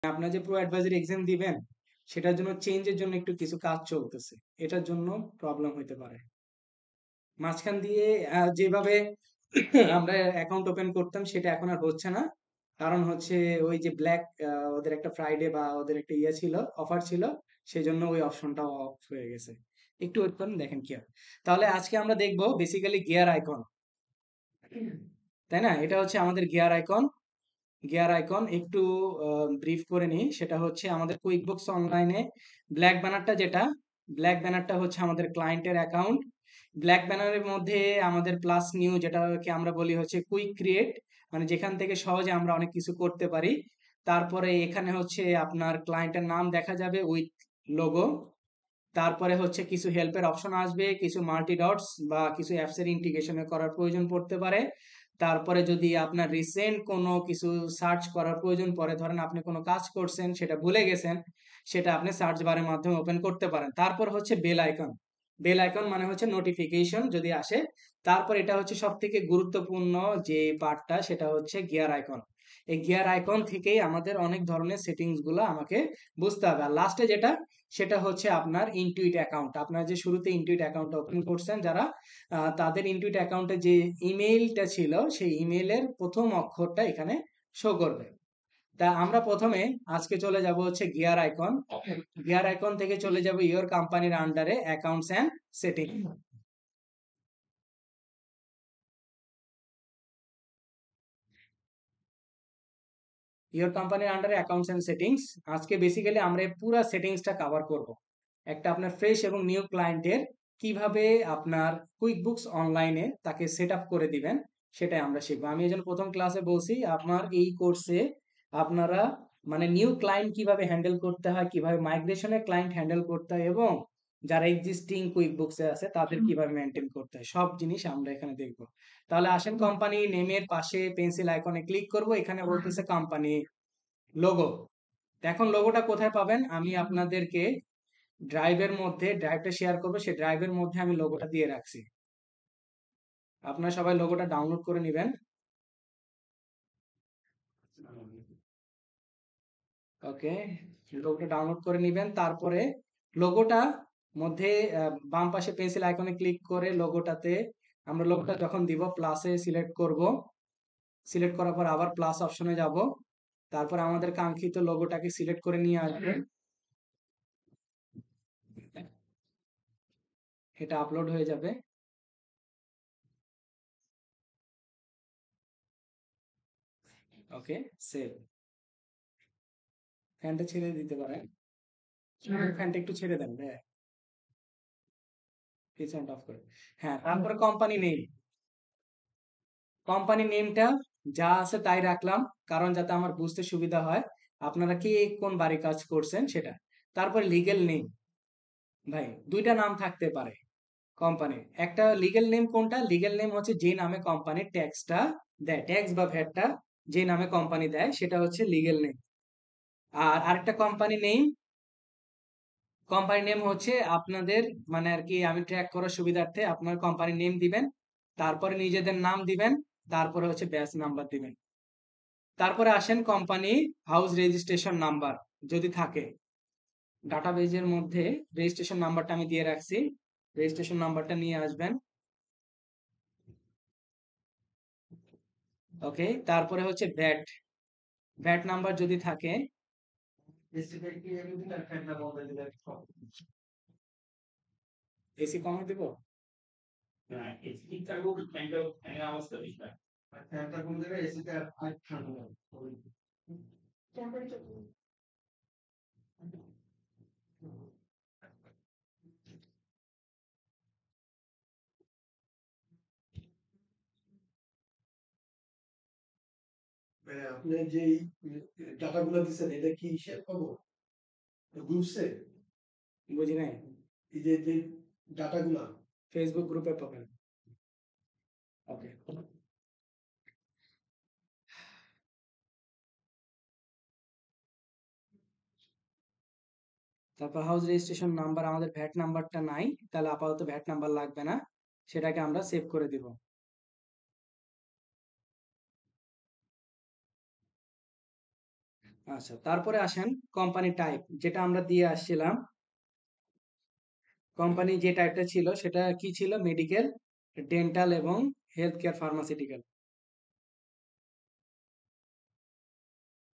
আপনার যে pro advisory exam দিবেন সেটার জন্য চেঞ্জের জন্য একটু কিছু কাজ চলতেছে, এটার জন্য প্রবলেম হতে পারে। মাঝখান দিয়ে যেভাবে আমরা অ্যাকাউন্ট ওপেন করতাম সেটা এখন আর হচ্ছে না। কারণ হচ্ছে ওই যে ব্ল্যাক, ওদের একটা ফ্রাইডে বা ওদের একটা ইয়ে ছিল, অফার ছিল, সেজন্য ওই অপশনটা অফ হয়ে গেছে। একটু ওয়েট করুন, দেখেন কি হয়। তাহলে আজকে আমরা দেখবো বেসিক্যালি গিয়ার আইকন, তাই না? এটা হচ্ছে আমাদের গিয়ার আইকন। গিয়ার আইকন একটু ব্রিফ করে নিই। সেটা হচ্ছে আমাদের কুইকবুকস অনলাইনে ব্ল্যাক ব্যানারটা, যেটা ব্ল্যাক ব্যানারটা হচ্ছে আমাদের ক্লায়েন্টের অ্যাকাউন্ট। ব্ল্যাক ব্যানারের মধ্যে আমাদের প্লাস নিউ, যেটাকে আমরা বলি হচ্ছে কুইক ক্রিয়েট, মানে যেখান থেকে সহজে আমরা অনেক কিছু করতে পারি। তারপরে এখানে হচ্ছে আপনার ক্লায়েন্টের নাম দেখা যাবে উইথ লোগো। তারপরে হচ্ছে কিছু হেল্পের অপশন আসবে, কিছু মাল্টি ডটস বা কিছু অ্যাপসের ইন্টিগ্রেশন করার প্রয়োজন পড়তে পারে। তারপরে যদি আপনার রিসেন্ট কোনো কিছু সার্চ করার প্রয়োজন পড়ে, ধরেন আপনি কোনো কাজ করছেন সেটা ভুলে গেছেন, সেটা আপনি সার্চ বারের মাধ্যমে ওপেন করতে পারেন। তারপর হচ্ছে বেল আইকন। বেল আইকন মানে হচ্ছে নোটিফিকেশন যদি আসে। তারপর এটা হচ্ছে সব থেকে গুরুত্বপূর্ণ যে পার্টটা, সেটা হচ্ছে গিয়ার আইকন। এই গিয়ার আইকন থেকেই আমাদের অনেক ধরনের সেটিংস গুলো আমাকে বুঝতে হবে। আর লাস্টে যেটা, সেটা হচ্ছে আপনার ইনটুইট অ্যাকাউন্ট। আপনার যে শুরুতে ইনটুইট অ্যাকাউন্ট ওপেন করছেন যারা, তাদের ইনটুইট অ্যাকাউন্টে যে ইমেইলটা ছিল সেই ইমেইলের প্রথম অক্ষরটা এখানে শো করবে। তা আমরা প্রথমে আজকে চলে যাব হচ্ছে গিয়ার আইকন। গিয়ার আইকন থেকে চলে যাব ইওর কোম্পানির আন্ডারে অ্যাকাউন্টস অ্যান্ড সেটিং। ইওর কোম্পানির আন্ডারে অ্যাকাউন্টস অ্যান্ড সেটিংস। আজকে বেসিক্যালি আমরা এই পুরো সেটিংসটা কভার করব। একটা আপনার ফ্রেশ এবং নিউ ক্লায়েন্টের কিভাবে আপনার কুইকবুকস অনলাইনে তাকে সেট আপ করে দিবেন, সেটাই আমরা শিখবো। আমি এই জন্য প্রথম ক্লাসে বলছি আপনার এই কোর্সে আপনারা মানে নিউ ক্লায়েন্ট কিভাবে হ্যান্ডেল করতে হয়, কিভাবে মাইগ্রেশনের ক্লায়েন্ট হ্যান্ডেল করতে হয়, এবং যারা এক্সিস্টিং কুইকবুকসে আছে তাদের কিভাবে মেনটেন করতে হয়, সব জিনিস আমরা এখানে দেখবো। তাহলে আসেন, কোম্পানি নেমের পাশে পেন্সিল আইকনে ক্লিক করব। এখানে বলতেছে কোম্পানি লোগো। এখন লোগোটা কোথায় পাবেন? আমি আপনাদেরকে ড্রাইভের মধ্যে, ড্রাইভটা শেয়ার করবো, সেই ড্রাইভের মধ্যে আমি লোগোটা দিয়ে রাখছি। আপনারা সবাই লোগোটা ডাউনলোড করে নেবেন। ওকে, লোগোটা ডাউনলোড করে নেবেন। তারপরে লোগোটা মধ্যে বাম পাশে পেন্সিল আইকনে ক্লিক করে লোগোটাতে আমরা লোগোটা যখন দিব প্লাসে সিলেক্ট করব। সিলেক্ট করার পর আবার প্লাস অপশনে যাব। তারপর আমাদের কাঙ্ক্ষিত লোগোটাকে সিলেক্ট করে নিয়ে আসবেন। এটা আপলোড হয়ে যাবে। ওকে, সেভ। ফ্যানটা ছেড়ে দিতে পারেন। ফ্যানটা একটু ছেড়ে দেন, হ্যাঁ, পিছনটা অফ করে। হ্যাঁ, তারপরে কোম্পানি নেম। কোম্পানি নেমটা যা আছে তাই রাখলাম, কারণ যাতে আমার বুঝতে সুবিধা হয় আপনারা কে কোন বাড়ি কাজ করছেন সেটা। তারপর লিগ্যাল নেম। ভাই, দুইটা নাম থাকতে পারে কোম্পানির। একটা লিগ্যাল নেম, কোনটা লিগ্যাল নেম হচ্ছে যে নামে কোম্পানির ট্যাক্সটা দেয়, ট্যাক্স বা ভ্যাটটা যে নামে কোম্পানি দেয় সেটা হচ্ছে লিগ্যাল নেম। আর আরেকটা কোম্পানি নেম, কোম্পানি নেম হচ্ছে আপনাদের মানে আর কি আমি ট্র্যাক করার সুবিধার্থে আপনার কোম্পানি নেম দিবেন, তারপরে নিজেদের নাম দিবেন, তারপরে হচ্ছে ব্যাচ নাম্বার দিবেন। তারপরে আসেন কোম্পানি হাউস রেজিস্ট্রেশন নাম্বার যদি থাকে ডাটাবেজের মধ্যে। রেজিস্ট্রেশন নাম্বারটা আমি দিয়ে রাখছি, রেজিস্ট্রেশন নাম্বারটা নিয়ে আসবেন। ওকে, তারপরে হচ্ছে ভ্যাট, ভ্যাট নাম্বার যদি থাকে। এসি কমে দিব। আপনি যে ডাটাগুলো দিচ্ছেন এটা কি হিসেব পাবো গ্রুপসে? বুঝি নাই। এই যে যে ডাটাগুলা ফেসবুক গ্রুপে পাবেন। ওকে, তারপর হাউস রেজিস্ট্রেশন নাম্বার, আমাদের ভ্যাট নাম্বারটা নাই, তাহলে আপাতত ভ্যাট নাম্বার লাগবে না, সেটাকে আমরা সেভ করে দিব। আচ্ছা, তারপরে আসেন কোম্পানি টাইপ, যেটা আমরা দিয়ে আসছিলাম। কোম্পানি যে টাইপটা ছিল সেটা কি ছিল? মেডিকেল, ডেন্টাল এবং হেলথ কেয়ার ফার্মাসিউটিক্যাল।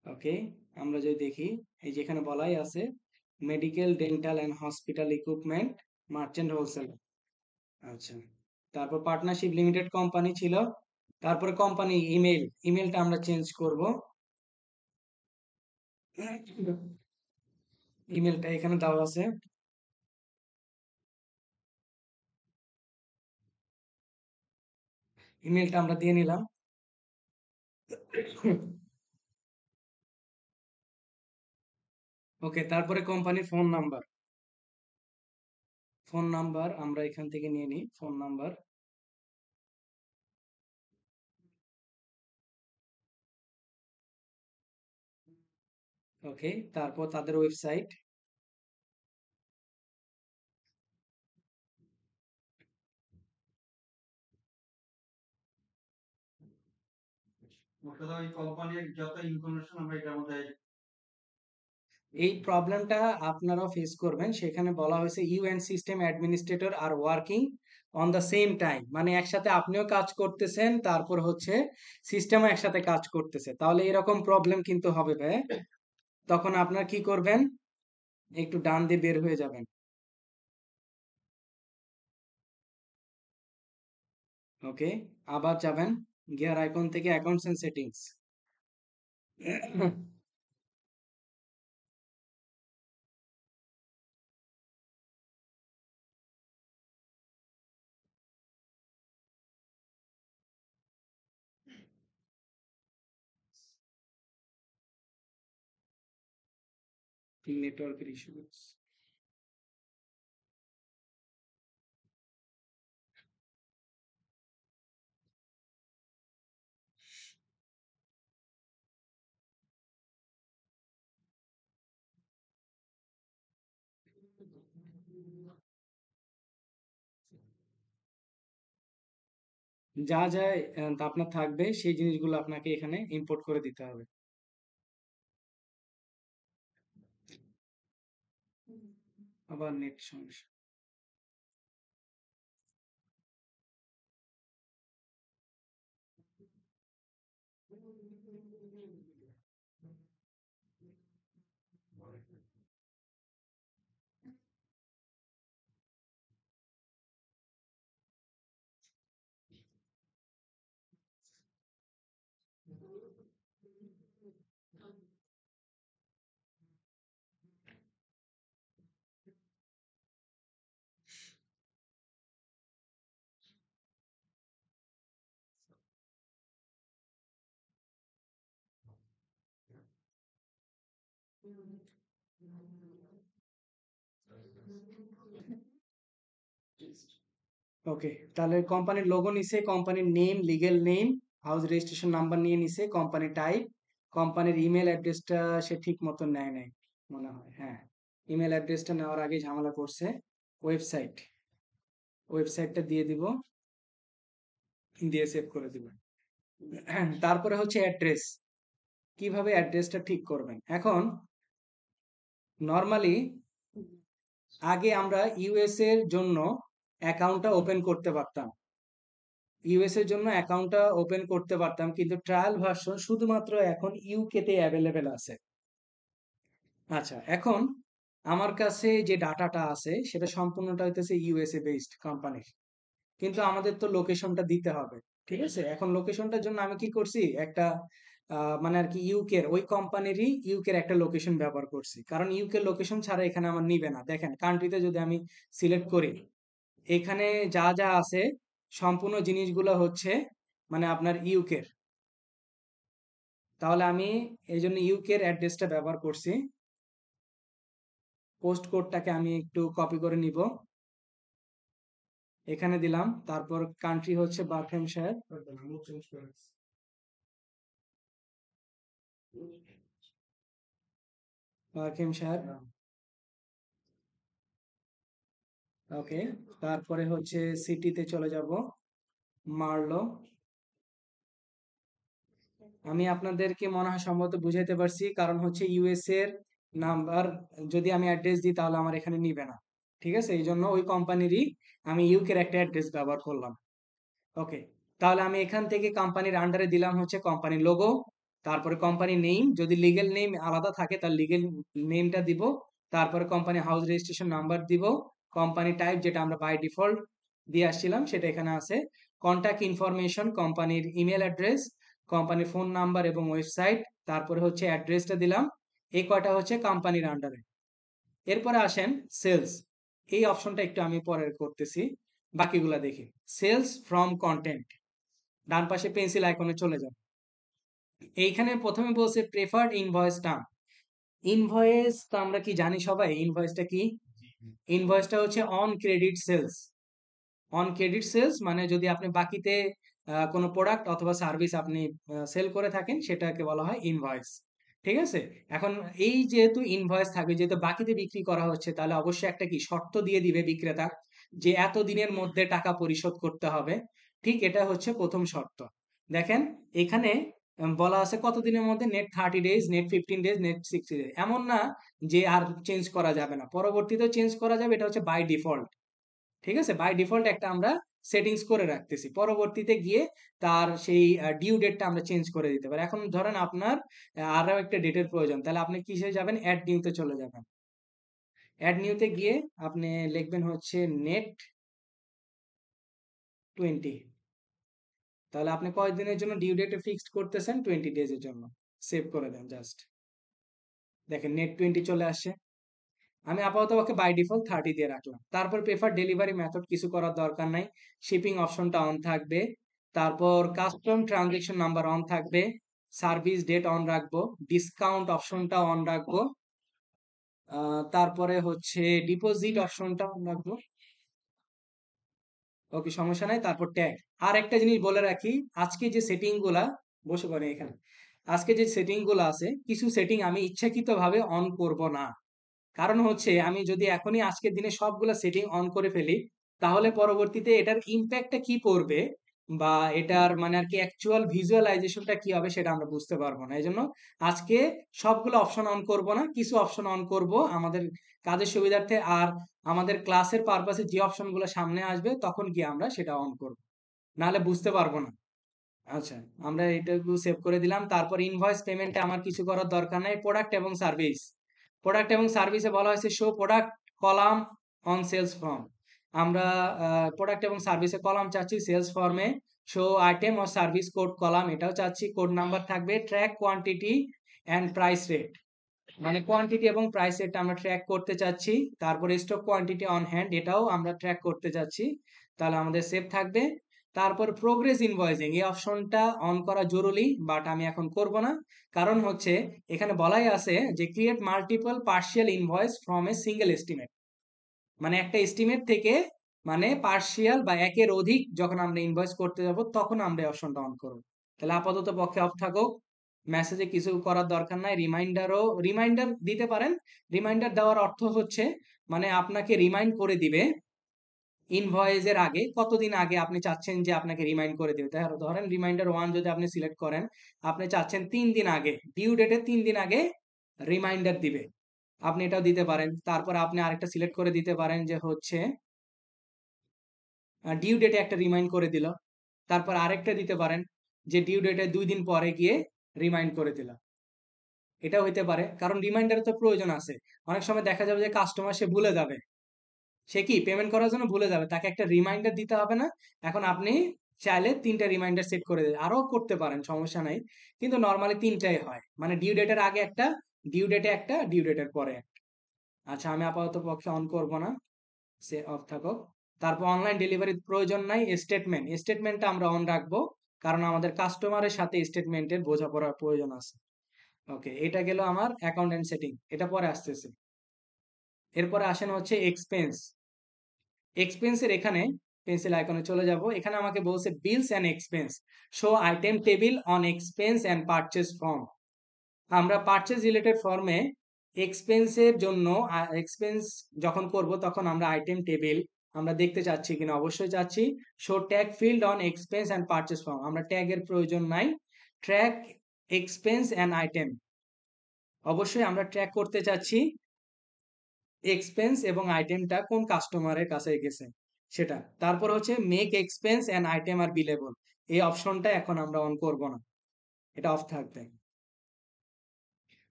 ওকে, আমরা যদি দেখি, এই যেখানে বলাই আছে medical, dental and hospital equipment merchant wholesale. আচ্ছা, তারপর পার্টনারশিপ লিমিটেড কোম্পানি ছিল। তারপরে কোম্পানি ইমেল, ইমেলটা আমরা চেঞ্জ করব। ইমেলটা এখানে দেওয়া আছে। ইমেলটা আমরা দিয়ে নিলাম। ওকে, তারপরে কোম্পানির ফোন নাম্বার। ফোন নাম্বার আমরা এখান থেকে নিয়ে নিই, ফোন নাম্বার। ওকে, তারপর তাদের ওয়েবসাইট। এই প্রবলেমটা আপনারাও ফেস করবেন। সেখানে বলা হয়েছে you and system administrator are working on the same time, মানে একসাথে আপনিও কাজ করতেছেন, তারপর হচ্ছে সিস্টেমও একসাথে কাজ করতেছে, তাহলে এরকম প্রবলেম কিন্তু হবে ভাই। তখন আপনার কি করবেন? একটু ডান দিয়ে বের হয়ে যাবেন। ওকে, আবার যাবেন গিয়ার আইকন থেকে অ্যাকাউন্টস এন্ড সেটিংস। নেটওয়ার্কের ইস্যু। যা যা আপনার থাকবে সেই জিনিসগুলো আপনাকে এখানে ইম্পোর্ট করে দিতে হবে। আবার নেট সমস্যা। ওকে, তাহলে কোম্পানির লোগো নিছে, কোম্পানির name, legal name, house registration number নিয়ে নিছে, কোম্পানি টাইপ, কোম্পানির ইমেল অ্যাড্রেসটা সে ঠিক মতো নেয় নাই মনে হয়। হ্যাঁ, ইমেল অ্যাড্রেসটা নেওয়ার আগে ঝামেলা করছে। ওয়েবসাইট, ওয়েবসাইটটা দিয়ে দিব, দিয়ে সেভ করে দিব। তারপরে হচ্ছে অ্যাড্রেস, কিভাবে অ্যাড্রেসটা ঠিক করবেন। এখন নর্মালি আগে আমরা ইউএস এর জন্য অ্যাকাউন্টটা ওপেন করতে পারতাম, ইউএস এর জন্য অ্যাকাউন্টটা ওপেন করতে পারতাম, কিন্তু ট্রায়াল ভার্সন শুধুমাত্র এখন ইউকে তে অ্যাভেলেবেল আছে। আচ্ছা, এখন আমার কাছে যে ডাটাটা আছে সেটা সম্পূর্ণটা হইতেছে ইউএসএ বেসড কোম্পানির, কিন্তু আমাদের তো লোকেশনটা দিতে হবে। ঠিক আছে, এখন লোকেশনটার জন্য আমি কি করছি, একটা মানে আর কি ইউকের ওই কোম্পানিরই ইউকের একটা লোকেশন ব্যবহার করছি, কারণ ইউকে লোকেশন ছাড়া এখানে আমার নিবে না। দেখেন কান্ট্রিতে যদি আমি সিলেক্ট করি, এখানে যা যা আছে সম্পূর্ণ জিনিসগুলো হচ্ছে মানে আপনার ইউকের। তাহলে আমি এই জন্য ইউকের অ্যাড্রেসটা ব্যবহার করছি। পোস্ট কোডটাকে আমি একটু কপি করে নিব, এখানে দিলাম। তারপর কান্ট্রি হচ্ছে বাকহ্যামশায়ার। বাকহ্যামশায়ার। ওকে, তারপরে হচ্ছে সিটিতে চলে যাব, মার্লো। আমি আপনাদেরকে মনে হয় সম্ভবত বুঝাইতে পারছি, কারণ হচ্ছে ইউএস এর নাম্বার যদি আমি অ্যাড্রেস দিই তাহলে আমার এখানে নিবে না। ঠিক আছে, এই জন্য ওই কোম্পানিরই আমি ইউকের একটা অ্যাড্রেস ব্যবহার করলাম। ওকে, তাহলে আমি এখান থেকে কোম্পানির আন্ডারে দিলাম হচ্ছে কোম্পানির লোগো, তারপরে কোম্পানি নেম, যদি লিগেল নেম আলাদা থাকে তার লিগেল নেমটা দিব, তারপরে কোম্পানি হাউস রেজিস্ট্রেশন নাম্বার দিব, কোম্পানি টাইপ যেটা আমরা বাই ডিফল্ট দিয়ে আসছিলাম সেটা এখানে আছে, কন্ট্যাক্ট ইনফরমেশন কোম্পানির ইমেল অ্যাড্রেস, কোম্পানির ফোন নাম্বার এবং ওয়েবসাইট, তারপরে হচ্ছে অ্যাড্রেসটা দিলাম। এই কয়টা হচ্ছে কোম্পানির আন্ডারে। এরপরে আসেন সেলস, এই অপশনটা একটু আমি পরে করতেছি, বাকিগুলা দেখি। সেলস ফ্রম কন্টেন্ট, ডান পাশে পেন্সিল আইকনে চলে যান। এইখানে প্রথমে বলছে প্রেফার্ড ইনভয়েস টার্ম। ইনভয়েস তো আমরা কি জানি সবাই, ইনভয়েসটা কি? ইনভয়েসটা হচ্ছে on credit sales. On credit sales মানে যদি আপনি বাকিতে কোনো প্রোডাক্ট অথবা সার্ভিস আপনি সেল করে থাকেন সেটাকে বলা হয় ইনভয়েস। ঠিক আছে, এখন এই যেহেতু ইনভয়েস থাকবে, যেহেতু বাকিতে বিক্রি করা হচ্ছে, তাহলে অবশ্যই একটা কি শর্ত দিয়ে দিবে বিক্রেতা, যে এত দিনের মধ্যে টাকা পরিশোধ করতে হবে। ঠিক, এটা হচ্ছে প্রথম শর্ত। দেখেন এখানে বলা আছে কত দিনের মধ্যে, net 30 days, net 15 days, net 60 days. এমন না যে আর চেঞ্জ করা যাবে না, পরবর্তীতেও চেঞ্জ করা যাবে, এটা হচ্ছে বাই ডিফল্ট। ঠিক আছে, বাই ডিফল্ট একটা আমরা সেটিংস করে রাখতেছি, পরবর্তীতে গিয়ে তার সেই ডিউ ডেটটা আমরা চেঞ্জ করে দিতে পারি। এখন ধরেন আপনার আরো একটা ডেটের প্রয়োজন, তাহলে আপনি কিসে যাবেন, অ্যাড নিউতে চলে যাবেন। অ্যাড নিউতে গিয়ে আপনি লিখবেন হচ্ছে নেট 20। তাহলে আপনি কয় দিনের জন্য ডিউ ডেটে ফিক্সড করতেছেন, 20 ডেজের জন্য। সেভ করে দেন জাস্ট, দেখেন নেট 20 চলে আসছে। আমি আপাতত ওকে বাই ডিফল্ট 30 দিয়ে রাখলাম। তারপর প্রেফার ডেলিভারি মেথড কিছু করার দরকার নাই, শিপিং অপশনটা অন থাকবে। তারপর কাস্টম ট্রানজেকশন নাম্বার অন থাকবে, সার্ভিস ডেট অন রাখবো, ডিসকাউন্ট অপশনটা অন রাখবো, তারপরে হচ্ছে ডিপোজিট অপশনটা অন রাখবো। ওকে, সমস্যা নাই। তারপর ট্যাগ। আর একটা জিনিস বলে রাখি, আজকে যে সেটিং গুলা, বসে পড়ে এখানে, আজকে যে সেটিং গুলো আছে, কিছু সেটিং আমি ইচ্ছাকৃতভাবে অন করব না। কারণ হচ্ছে আমি যদি এখনই আজকের দিনে সবগুলা সেটিং অন করে ফেলি, তাহলে পরবর্তীতে এটার ইম্প্যাক্টটা কি পড়বে বা এটার মানে আর কি অ্যাকচুয়াল ভিজুয়ালাইজেশনটা কি হবে সেটা আমরা বুঝতে পারবো না। এই জন্য আজকে সবগুলো অপশন অন করব না, কিছু অপশন অন করব আমাদের কাজের সুবিধার্থে, আর আমাদের ক্লাসের পারপাসে যে অপশনগুলো সামনে আসবে তখন গিয়ে আমরা সেটা অন করব, নাহলে বুঝতে পারবো না। আচ্ছা, আমরা এটাকে সেভ করে দিলাম। তারপর ইনভয়েস পেমেন্টে আমার কিছু করার দরকার নাই। প্রোডাক্ট এবং সার্ভিস, প্রোডাক্ট এবং সার্ভিসে বলা হয়েছে show product column on sales form. আমরা প্রোডাক্ট এবং সার্ভিসে কলাম চাচ্ছি, সেলস ফর্মে শো আইটেম ও সার্ভিস কোড কলাম এটাও চাচ্ছি, কোড নাম্বার থাকবে, track quantity and price rate, মানে কোয়ান্টিটি এবং প্রাইস রেট আমরা ট্র্যাক করতে চাচ্ছি। তারপরে স্টক কোয়ান্টিটি অন হ্যান্ড এটাও আমরা ট্র্যাক করতে চাচ্ছি, তাহলে আমাদের সেভ থাকবে। তারপর প্রোগ্রেস ইনভয়েসিং এই অপশনটা অন করা জরুরি, বাট আমি এখন করব না। কারণ হচ্ছে এখানে বলাই আছে যে create multiple partial invoice from a single estimate, মানে একটা এস্টিমেট থেকে, মানে পার্শিয়াল বা একের অধিক যখন আমরা ইনভয়েস করতে যাব তখন আমরা এই অপশনটা অন করব। তাহলে আপাতত পক্ষে অফ থাকুক। মেসেজে কিছু করার দরকার নাই, রিমাইন্ডার দিতে পারেন। রিমাইন্ডার দেওয়ার অর্থ হচ্ছে মানে আপনাকে রিমাইন্ড করে দিবে ইনভয়েসের আগে, কতদিন আগে আপনি চাচ্ছেন যে আপনাকে রিমাইন্ড করে দিবে। তাহলে ধরেন রিমাইন্ডার 1 যদি আপনি সিলেক্ট করেন, আপনি চাচ্ছেন 3 দিন আগে, ডিউ ডেটের 3 দিন আগে রিমাইন্ডার দিবে, আপনি এটাও দিতে পারেন। তারপর আপনি আরেকটা সিলেক্ট করে দিতে পারেন যে হচ্ছে ডিউ ডেটে একটা রিমাইন্ড করে দিল। তারপর আরেকটা দিতে পারেন যে ডিউ ডেটে 2 দিন পরে গিয়ে রিমাইন্ড করে দিল। এটা হইতে পারে, কারণ রিমাইন্ডার তো প্রয়োজন আছে। অনেক সময় দেখা যাবে যে কাস্টমার সে ভুলে যাবে, সে কি পেমেন্ট করার জন্য ভুলে যাবে, তাকে একটা রিমাইন্ডার দিতে হবে না? এখন আপনি চাইলে 3টা রিমাইন্ডার সেট করে দিন, আরো করতে পারেন, সমস্যা নাই, কিন্তু নর্মালি 3টাই হয়, মানে ডিউ ডেটের আগে একটা, ডিউ ডেটে একটা, ডিউ ডেটের পরে একটা। আচ্ছা, আমি আপাতত পক্ষে অন করব না, সে অফ থাকুক। তারপর অনলাইন ডেলিভারির প্রয়োজন নাই। স্টেটমেন্টটা আমরা অন রাখবো, কারণ আমাদের কাস্টমারের সাথে স্টেটমেন্টের বোঝাপড়ার প্রয়োজন আছে। ওকে, এটা গেল আমার অ্যাকাউন্ট সেটিং, এটা পরে আসতেছে। এরপরে আসেন হচ্ছে এক্সপেন্স। এক্সপেন্সের এখানে পেন্সিল আইকনে চলে যাব। এখানে আমাকে বলছে বিলস and expense, show item table on expense and purchase form. আমরা পারচেজ রিলেটেড ফর্মে এক্সপেন্সের জন্য, এক্সপেন্স যখন করব তখন আমরা আইটেম টেবিল আমরা দেখতে চাচ্ছি কিনা, অবশ্যই চাচ্ছি। Show tag field on expense and purchase form, আমরা ট্যাগের প্রয়োজন নাই। ট্র্যাক এক্সপেন্স অ্যান্ড আইটেম, অবশ্যই আমরা ট্র্যাক করতে চাচ্ছি এক্সপেন্স এবং আইটেমটা কোন কাস্টমারের কাছে গেছে সেটা। তারপর হচ্ছে মেক এক্সপেন্স অ্যান্ড আইটেম আর বিলেবল, এই অপশনটা এখন আমরা অন করব না, এটা অফ থাকবে।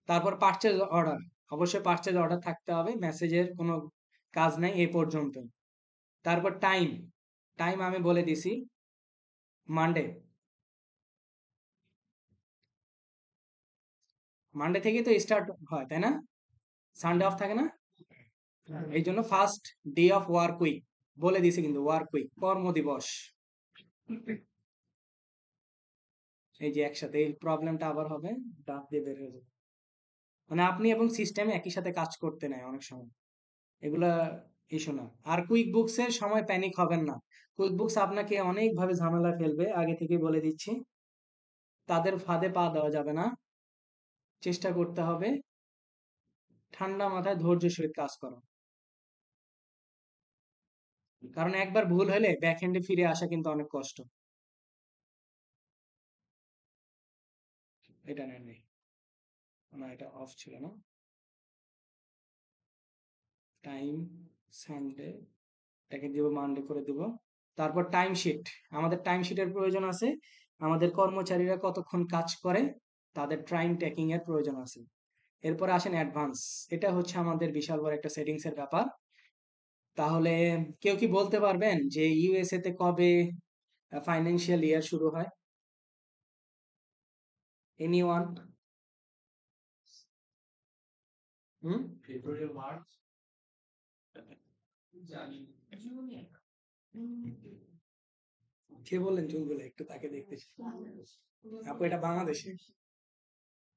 তারপর পারচেজ অর্ডার, অবশ্যই পারচেজ অর্ডার থাকতে হবে, মেসেজের কোনো কাজ নাই এই পর্যন্ত। তারপর টাইম, টাইম আমি বলে দিছি মানডে, মানডে থেকে তো স্টার্ট হয় তাই না, সানডে অফ থাকে না, এই জন্য first day of work week বলে দিছি, কিন্তু ওয়ার্ক উইক কর্মদিবস, এই যে একসাথে এই প্রবলেমটা আবার হবে, ডাক দিয়ে বের হয়ে যাবে, মানে আপনি এবং সিস্টেমে একই সাথে কাজ করতে নেয় অনেক সময়, এগুলা ইস্যু না। আর কুইক বুকস এর সময় প্যানিক হবেন না, কুইক বুকস আপনাকে অনেকভাবে ঝামেলা ফেলবে, আগে থেকে বলে দিচ্ছি, তাদের ফাঁদে পা দেওয়া যাবে না, চেষ্টা করতে হবে ঠান্ডা মাথায় ধৈর্যের সহিত কাজ করা, কারণ একবার ভুল হলে ব্যাক এন্ডে ফিরে আসা কিন্তু অনেক কষ্ট। এটা নেই, না এটা অফ ছিল না, টাইম সানডে, এটাকে দিব মানডে করে দিব। তারপর টাইম শিট, আমাদের টাইম শিটের প্রয়োজন আছে, আমাদের কর্মচারীরা কতক্ষণ কাজ করে তাদের টাইম ট্র্যাকিং এর প্রয়োজন আছে। এরপরে আসেন অ্যাডভান্স, এটা হচ্ছে আমাদের বিশাল বড় একটা সেটিংস এর ব্যাপার। তাহলে কেউ কি বলতে পারবেন যে ইউএসএ তে কবে ফাইন্যান্সিয়াল ইয়ার শুরু হয়? এনিওয়ান? হুম, ফেব্রুয়ারি মার্চ জানি কে বললেন চুলগুলো একটু তাকে দেখতেছি, আপু এটা বাংলাদেশে,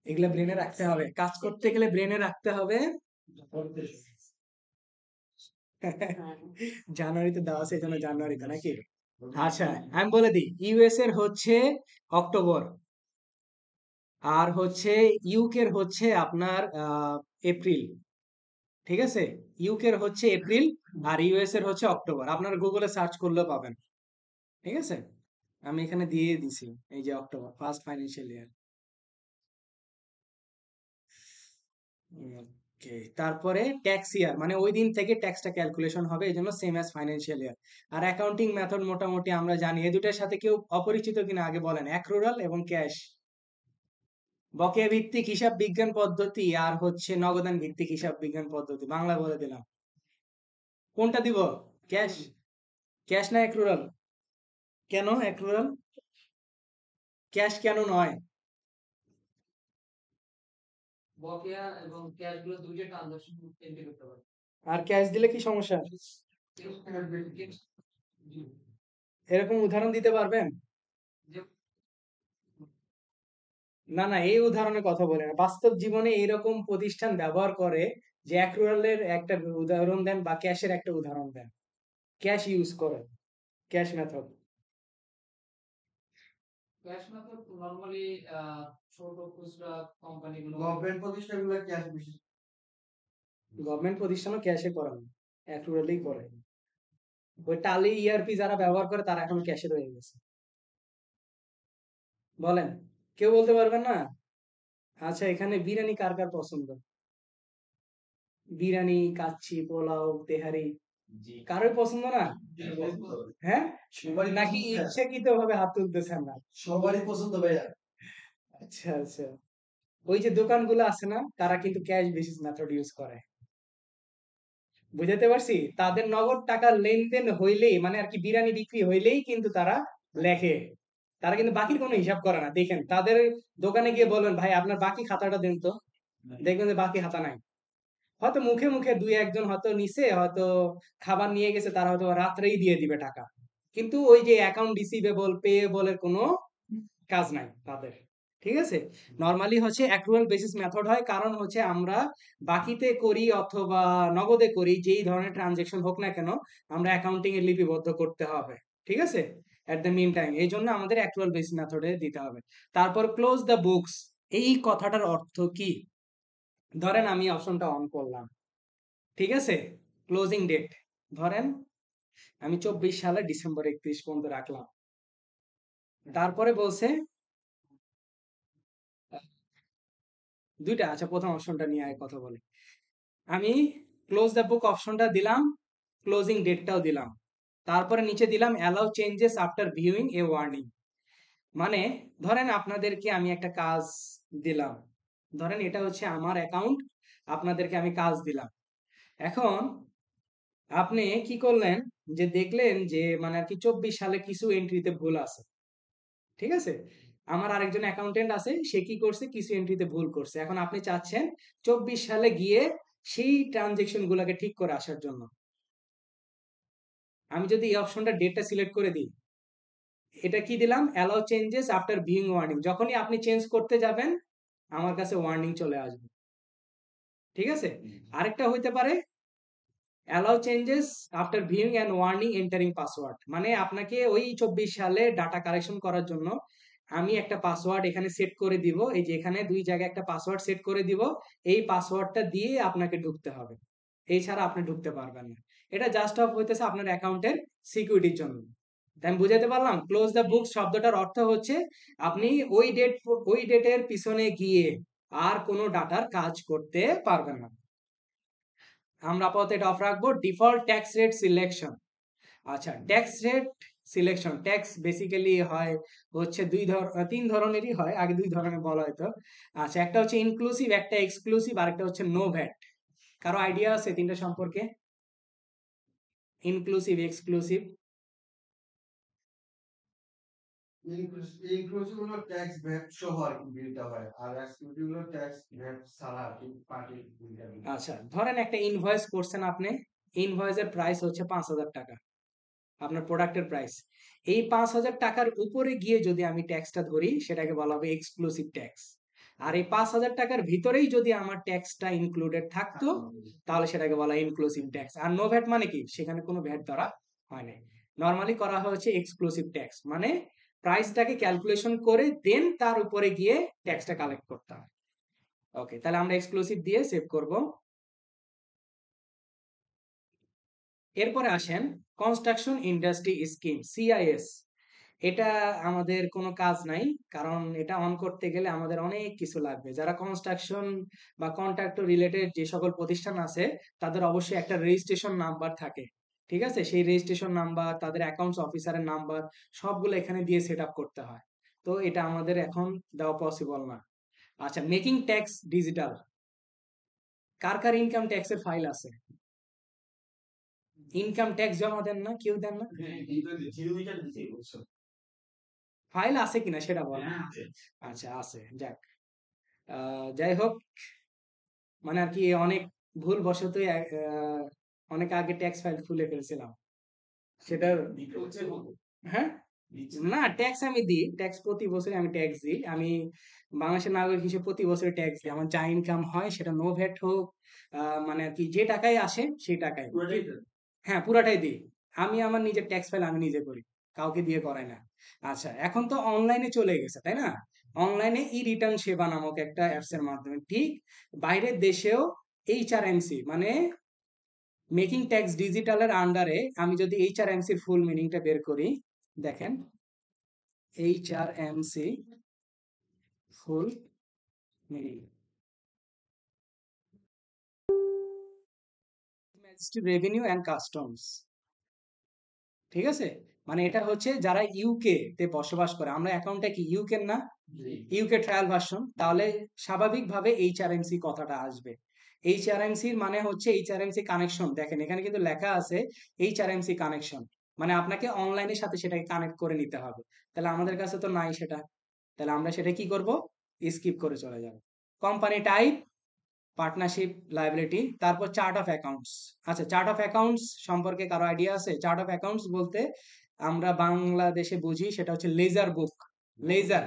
এগুলা ব্রেনে রাখতে হবে, কাজ করতে গেলে ব্রেনে রাখতে হবে। জানুয়ারিতে দেওয়া আছে, এই জন্য জানুয়ারিতে নাকি? আচ্ছা, আমি বলে দিই, ইউএস এর হচ্ছে অক্টোবর, আর হচ্ছে ইউকের হচ্ছে আপনার এপ্রিল, ঠিক আছে, ইউকের হচ্ছে এপ্রিল, আর ইউএস এর হচ্ছে অক্টোবর, আপনারা গুগলে সার্চ করলেও পাবেন, ঠিক আছে, আমি এখানে দিয়ে দিছি, এই যে অক্টোবর ফার্স্ট ফাইন্যান্সিয়াল ইয়ার। ওকে, তারপরে ট্যাক্স ইয়ার, মানে ওই দিন থেকে ট্যাক্সটা ক্যালকুলেশন হবে, এই জন্য সেম অ্যাজ ফাইন্যান্সিয়াল ইয়ার। আর অ্যাকাউন্টিং মেথড মোটামুটি আমরা জানি, এই দুটার সাথে কেউ অপরিচিত কিনা আগে বলেন, অ্যাক্রুরাল এবং ক্যাশ, বকেয়া ভিত্তিক হিসাব বিজ্ঞান পদ্ধতি আর হচ্ছে নগদান ভিত্তিক হিসাব বিজ্ঞান পদ্ধতি, বাংলা বলে দিলাম, কোনটা দিব? ক্যাশ, ক্যাশ না অ্যাক্রুরাল? কেন অ্যাক্রুরাল, ক্যাশ কেন নয়? বকেয়া এবং ক্যাশ গুলো দুইটা ট্রানজাকশন এন্ট্রি করতে পারে, আর ক্যাশ দিলে কি সমস্যা? এরকম উদাহরণ দিতে পারবেন? না না, এই উদাহরণের কথা বলে না, বাস্তব জীবনে এইরকম প্রতিষ্ঠান ব্যবহার করে যে অ্যাক্রুয়ালের একটা উদাহরণ দেন বা ক্যাশের একটা উদাহরণ দেন, ক্যাশ ইউজ করে, cash method. Cash method normally ছোট খুচরা কোম্পানিগুলো, গভর্নমেন্ট প্রতিষ্ঠানগুলো ক্যাশ বেশি। গভর্নমেন্ট প্রতিষ্ঠানও ক্যাশে করে না, অ্যাক্রুয়ালেই করে, ওই টালি ইআরপি যারা ব্যবহার করে তারা এখন ক্যাশে রয়ে গেছে। বলেন, কেউ বলতে পারবেন না? আচ্ছা, এখানে বিরিয়ানি কার কার পছন্দ? বিরিয়ানি, কাচ্চি, পোলাও, তেহারি, কারোর পছন্দ না? হ্যাঁ, সবারই নাকি পছন্দ ভাইয়া? ইচ্ছাকৃত ভাবে হাত তুলতেছেন না? সবারই পছন্দ ভাইয়া। আচ্ছা আচ্ছা, ওই যে দোকানগুলো আছে না, তারা কিন্তু ক্যাশ বেসিস মেথড ইউজ করে, বুঝাতে পারছি, তাদের নগদ টাকার লেনদেন হইলেই, মানে আর কি বিরিয়ানি বিক্রি হইলেই কিন্তু তারা লেখে, তারা কিন্তু বাকির কোনো হিসাব করে না, দেখেন তাদের দোকানে গিয়ে বলবেন ভাই আপনার বাকি খাতাটা দেন তো, দেখবেন যে বাকি খাতা নাই, হয়তো মুখে মুখে দুই একজন হয়তো নিছে, হয়তো খাবার নিয়ে গেছে, তারা হয়তো রাত্রেই দিয়ে দিবে টাকা, কিন্তু ওই যে অ্যাকাউন্ট রিসিভেবল পেয়েবলের কোনো কাজ নাই তাদের, ঠিক আছে। নরমালি হচ্ছে অ্যাক্রুয়াল বেসিস মেথড হয়, কারণ হচ্ছে আমরা বাকিতে করি অথবা নগদে করি, যেই ধরনের ট্রানজেকশন হোক না কেন, আমরা অ্যাকাউন্টিং এ লিপিবদ্ধ করতে হবে, ঠিক আছে, এট দ্য মিন টাইম, এই জন্য আমাদের অ্যাক্রুয়াল বেসিস মেথডে দিতে হবে। তারপর ক্লোজ দ্য বুকস, এই কথাটার অর্থ কি? ধরেন আমি অপশনটা অন করলাম, ঠিক আছে, ক্লোজিং ডেট ধরেন আমি 24 সালে ডিসেম্বর 31 পর্যন্ত রাখলাম, তারপরে বলছে দুইটা, আচ্ছা প্রথম অপশনটা নিয়ে আগে কথা বলি। আমি ক্লোজ দ্য বুক অপশনটা দিলাম, ক্লোজিং ডেটটাও দিলাম, তারপরে নিচে দিলাম অ্যালাউ চেঞ্জেস আফটার ভিউইং এ ওয়ার্নিং। মানে ধরেন আপনাদেরকে আমি একটা কাজ দিলাম, ধরেন এটা হচ্ছে আমার অ্যাকাউন্ট, আপনাদেরকে আমি কাজ দিলাম। এখন আপনি কি করলেন, যে দেখলেন যে মানে আর কি 24 সালে কিছু এন্ট্রিতে ভুল আছে, ঠিক আছে? আমার আরেকজন অ্যাকাউন্টেন্ট আছে, সে কি করছে, কিছু এন্ট্রিতে ভুল করছে। এখন আপনি চাচ্ছেন 24 সালে গিয়ে সেই ট্রানজেকশন গুলাকে ঠিক করে আসার জন্য। আমি যদি এই অপশনটা ডেটটা সিলেক্ট করে দিই, এটা কি দিলাম, allow changes after viewing warning, যখনই আপনি চেঞ্জ করতে যাবেন আমার কাছে ওয়ার্নিং চলে আসবে, ঠিক আছে? আরেকটা হইতে পারে allow changes after viewing and warning entering password, মানে আপনাকে ওই 24 সালে ডাটা কারেকশন করার জন্য আমি একটা পাসওয়ার্ড এখানে সেট করে দিব, এই যে এখানে দুই জায়গায় একটা পাসওয়ার্ড সেট করে দিব, এই পাসওয়ার্ডটা দিয়ে আপনাকে ঢুকতে হবে, এছাড়া আপনি ঢুকতে পারবেন না। এটা জাস্ট অফ হইতেছে আপনার অ্যাকাউন্টের সিকিউরিটির জন্য। তাই আমি বুঝাতে পারলাম? ক্লোজ দ্য বুক শব্দটার অর্থ হচ্ছে আপনি ওই ডেটের পিছনে গিয়ে আর কোনো ডাটার কাজ করতে পারবেন না। আমরা আপাতত এটা অফ রাখবো। Default tax rate selection. আচ্ছা, tax rate selection, tax basically হয় হচ্ছে তিন ধরনেরই হয়, আগে দুই ধরনের বলা হয়তো। আচ্ছা, একটা হচ্ছে ইনক্লুসিভ, একটা এক্সক্লুসিভ, আর একটা হচ্ছে নো ভ্যাট। কারো আইডিয়া আছে তিনটা সম্পর্কে? Inclusive, exclusive? ইনক্লুসিভ হলো ট্যাক্স ভ্যাট সহ আর কি বিলটা হয়, আর এক্সক্লুসিভ হলো ট্যাক্স ভ্যাট ছাড়া আর কি পার্টি বিলটা হয়। আচ্ছা, ধরেন একটা ইনভয়েস করছেন আপনি, ইনভয়েসের প্রাইস হচ্ছে 5,000 টাকা, আপনার প্রোডাক্টের প্রাইস। এই 5,000 টাকার উপরে গিয়ে যদি আমি ট্যাক্সটা ধরি সেটাকে বলা হবে এক্সক্লুসিভ ট্যাক্স। আর এই 5,000 টাকার ভিতরেই যদি আমার ট্যাক্সটা ইনক্লুডেড থাকতো তাহলে সেটাকে বলা হয় ইনক্লুসিভ ট্যাক্স। আর নো ভ্যাট মানে কি, সেখানে কোনো ভ্যাট ধরা হয় না। নর্মালি করা হচ্ছে এক্সক্লুসিভ ট্যাক্স, মানে প্রাইসটাকে ক্যালকুলেশন করে দেন তার উপরে গিয়ে ট্যাক্সটা কালেক্ট করতে হয়। ওকে, তাহলে আমরা এক্সক্লুসিভ দিয়ে সেভ করব। এরপরে আসেন কনস্ট্রাকশন ইন্ডাস্ট্রি স্কিম, সিআইএস। এটা আমাদের কোনো কাজ নাই, কারণ এটা অন করতে গেলে আমাদের অনেক কিছু লাগবে। যারা কনস্ট্রাকশন বা কন্ট্রাক্টর রিলেটেড যে সকল প্রতিষ্ঠান আছে তাদের অবশ্যই একটা রেজিস্ট্রেশন নাম্বার থাকে, ঠিক আছে? সেই রেজিস্ট্রেশন নাম্বার, তাদের অ্যাকাউন্টস অফিসারের নাম্বার, সবগুলো এখানে দিয়ে সেট আপ করতে হয়। তো এটা আমাদের এখন দেওয়া পসিবল না। আচ্ছা, মেকিং ট্যাক্স ডিজিটাল। কার কার ইনকাম ট্যাক্সের ফাইল আছে? ইনকাম ট্যাক্স জমা দেন না? কেউ দেন না? ফাইল আছে কিনা সেটা বল। আচ্ছা, আছে, যাক। যাই হোক, মানে আর কি অনেক ভুল বশত অনেক আগে ট্যাক্স ফাইল খুলে ফেলছিলাম সেটা। হ্যাঁ, না, ট্যাক্স আমি দিই, ট্যাক্স প্রতি বছরে আমি ট্যাক্স দিই। আমি বাংলাদেশের নাগরিক হিসেবে প্রতি বছরে ট্যাক্স দিই। আমার যা ইনকাম হয় সেটা নো ভ্যাট হোক, মানে আর কি যে টাকায় আসে সেই টাকায়। হ্যাঁ, পুরাটাই দিই। আমি আমার নিজের ট্যাক্স ফাইল আমি নিজে করি, কাউকে দিয়ে করাই না। আচ্ছা, এখন তো অনলাইনে চলে গেছে, তাই না? অনলাইনে ই রিটার্ন সেবা নামক একটা অ্যাপস এর মাধ্যমে ঠিক বাইরের দেশেও এইচআরএমসি মানে মেকিং ট্যাক্স ডিজিটালের আন্ডারে, আমি যদি এইচআরএমসির ফুল মিনিংটা বের করি, দেখেন, HRMC full meaning, magistrate revenue and customs, ঠিক আছে? মানে এটা হচ্ছে যারা ইউকে তে বসবাস করে, আমরা অ্যাকাউন্টটা কি ইউকে না, ইউকে ট্রায়াল ভার্সন, তাহলে স্বাভাবিকভাবে এইচআরএমসি কথাটা আসবে। এইচআরএমসির মানে হচ্ছে এইচআরএমসি কানেকশন। দেখেন এখানে কিন্তু লেখা আছে এইচআরএমসি কানেকশন, মানে আপনাকে অনলাইনের সাথে সেটাকে কানেক্ট করে নিতে হবে। তাহলে আমাদের কাছে তো নাই সেটা, তাহলে আমরা সেটা কি করব, স্কিপ করে চলে যাব। কোম্পানি টাইপ, পার্টনারশিপ, লায়াবিলিটি, তারপর চার্ট অফ অ্যাকাউন্টস। আচ্ছা, চার্ট অফ অ্যাকাউন্টস সম্পর্কে কারো আইডিয়া আছে? চার্ট অফ অ্যাকাউন্টস বলতে আমরা বাংলাদেশে বুঝি সেটা হচ্ছে লেজার বুক। লেজার,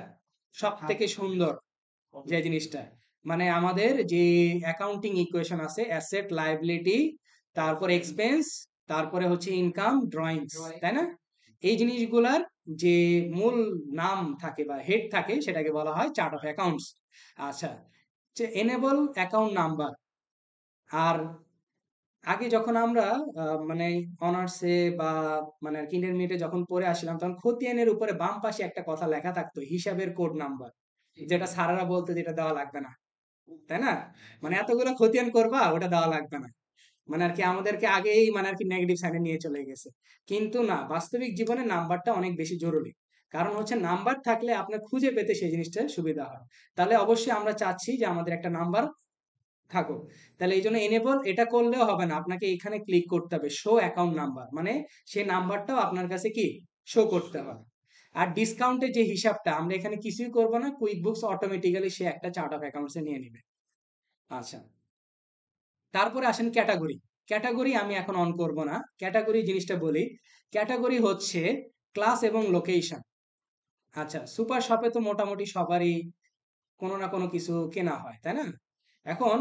সব থেকে সুন্দর যে জিনিসটা, মানে আমাদের যে অ্যাকাউন্টিং ইকুয়েশন আছে, অ্যাসেট, লায়াবিলিটি, তারপর এক্সপেন্স, তারপরে হচ্ছে ইনকাম, ড্রয়িংস, তাই না? এই জিনিসগুলার যে মূল নাম থাকে বা হেড থাকে সেটাকে বলা হয় চার্ট অফ অ্যাকাউন্টস। আচ্ছা, যে এনেবল অ্যাকাউন্ট নাম্বার। আর আগে যখন আমরা মানে অনার্সে বা মানে ইন্টারমিডিয়েটে যখন পড়ে আসলাম তখন খতিয়ানের উপরে বাম পাশে একটা কথা লেখা থাকতো, হিসাবের কোড নাম্বার, যেটা স্যারেরা বলতো যেটা দেওয়া লাগবে না। তাই না? মানে এতগুলো খতিয়ান করবা ওটা দেওয়া লাগবে না। মানে আর কি আমাদেরকে আগেই মানে আর কি নেগেটিভ সাইডে নিয়ে চলে গেছে। কিন্তু না, বাস্তবিক জীবনে নাম্বারটা অনেক বেশি জরুরি। কারণ হচ্ছে নাম্বার থাকলে আপনার খুঁজে পেতে সেই জিনিসটা সুবিধা হয়। তাহলে অবশ্যই আমরা চাচ্ছি যে আমাদের একটা নাম্বার থাকুক। তাহলে এই জন্য এনেবল এটা করলেও হবে না, আপনাকে এখানে ক্লিক করতে হবে শো অ্যাকাউন্ট নাম্বার, মানে সেই নাম্বারটাও আপনার কাছে কি শো করতে হবে। আর ডিসকাউন্টের যে হিসাবটা আমরা এখানে কিছুই করব না, কুইক বুকস অটোমেটিক্যালি সে একটা চার্ট অফ অ্যাকাউন্টসে নিয়ে নেবে। আচ্ছা, তারপরে আসেন ক্যাটাগরি। ক্যাটাগরি আমি এখন অন করব না, ক্যাটাগরি জিনিসটা বলি। ক্যাটাগরি হচ্ছে ক্লাস এবং লোকেশন। আচ্ছা, সুপার শপে তো মোটামুটি সবারই কোনো না কোনো কিছু কেনা হয়, তাই না? এখন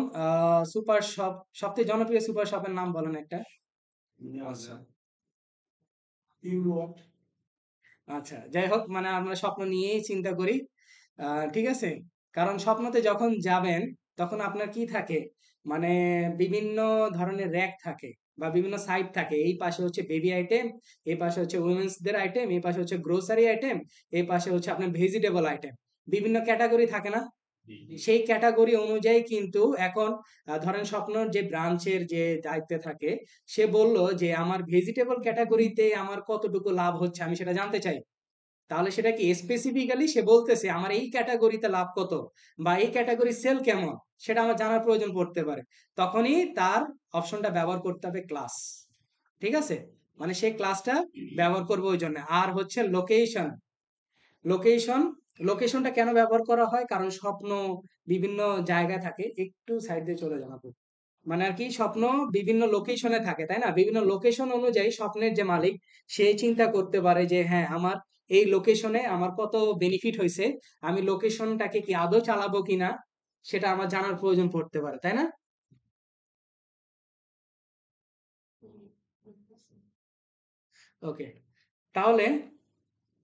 সুপার শপ, সবচেয়ে জনপ্রিয় সুপার শপের নাম বলেন একটা। আচ্ছা, আচ্ছা, যাই হোক, মানে আমরা স্বপ্ন নিয়েই চিন্তা করি। ঠিক আছে? কারণ স্বপ্নতে যখন যাবেন তখন আপনার কি থাকে? মানে বিভিন্ন ধরনের র‍্যাক থাকে বা বিভিন্ন সাইড থাকে। এই পাশে হচ্ছে বেবি আইটেম, এই পাশে হচ্ছে উইমেন্স দের আইটেম, এই পাশে হচ্ছে গ্রোসারি আইটেম, এই পাশে হচ্ছে আপনার ভেজিটেবল আইটেম। বিভিন্ন ক্যাটাগরি থাকে না? সেই ক্যাটাগরি অনুযায়ী কিন্তু এখন ধরেন স্বপ্নর যে ব্রাঞ্চের যে দায়িত্বে থাকে, সে বলল যে আমার ভেজিটেবল ক্যাটাগরিতে আমার কতটুকু লাভ হচ্ছে আমি সেটা জানতে চাই। তাহলে সেটা কি স্পেসিফিক্যালি সে বলতেছে আমার এই ক্যাটাগরিতে লাভ কত বা এই ক্যাটাগরি সেল কেমন, সেটা আমার জানার প্রয়োজন পড়তে পারে। তখনই তার অপশনটা ব্যবহার করতে হবে ক্লাস। ঠিক আছে? মানে সেই ক্লাসটা ব্যবহার করবে ওই জন্য। আর হচ্ছে লোকেশন। লোকেশন, লোকেশনটা কেন ব্যবহার করা হয়? কারণ স্বপ্ন বিভিন্ন জায়গায় থাকে। একটু সাইড দিয়ে চলে যান আপু। মানে আর কি স্বপ্ন বিভিন্ন লোকেশনে থাকে, তাই না? বিভিন্ন লোকেশন অনুযায়ী স্বপ্নের যে মালিক, সে চিন্তা করতে পারে যে হ্যাঁ, আমার এই লোকেশনে আমার কত বেনিফিট হয়েছে, আমি লোকেশনটাকে কি আদৌ চালাবো কিনা সেটা আমার জানার প্রয়োজন পড়তে পারে, তাই না? ওকে, তাহলে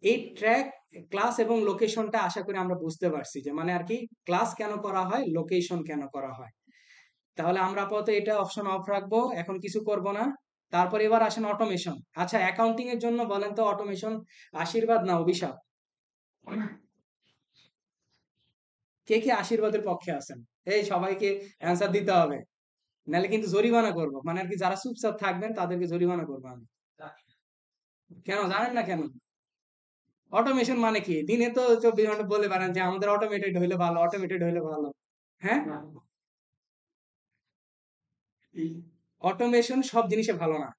এই ট্র্যাক, ক্লাস এবং লোকেশনটা আশা করি আমরা বুঝতে পারছি যে মানে আর কি ক্লাস কেন করা হয়, লোকেশন কেন করা হয়। তাহলে আমরা আপাতত এটা অপশন অফ রাখবো, এখন কিছু করব না। তারপর এবার আসেন অটোমেশন। আচ্ছা, অ্যাকাউন্টিং এর জন্য বলেন তো অটোমেশন আশীর্বাদ না অভিশাপ? কে কে আশীর্বাদের পক্ষে আছেন? এই সবাইকে অ্যান্সার দিতে হবে, নাহলে কিন্তু জরিমানা করব। মানে আর কি যারা চুপচাপ থাকবেন তাদেরকে জরিমানা করবো আমি। কেন জানেন না কেন? অটোমেশন মানে কি? দিনে তো 24 ঘন্টা বলে বেড়ান যে আমাদের অটোমেটেড হইলে ভালো, অটোমেটেড হইলে ভালো। হ্যাঁ, অটোমেশন সব জিনিসে ভালো না।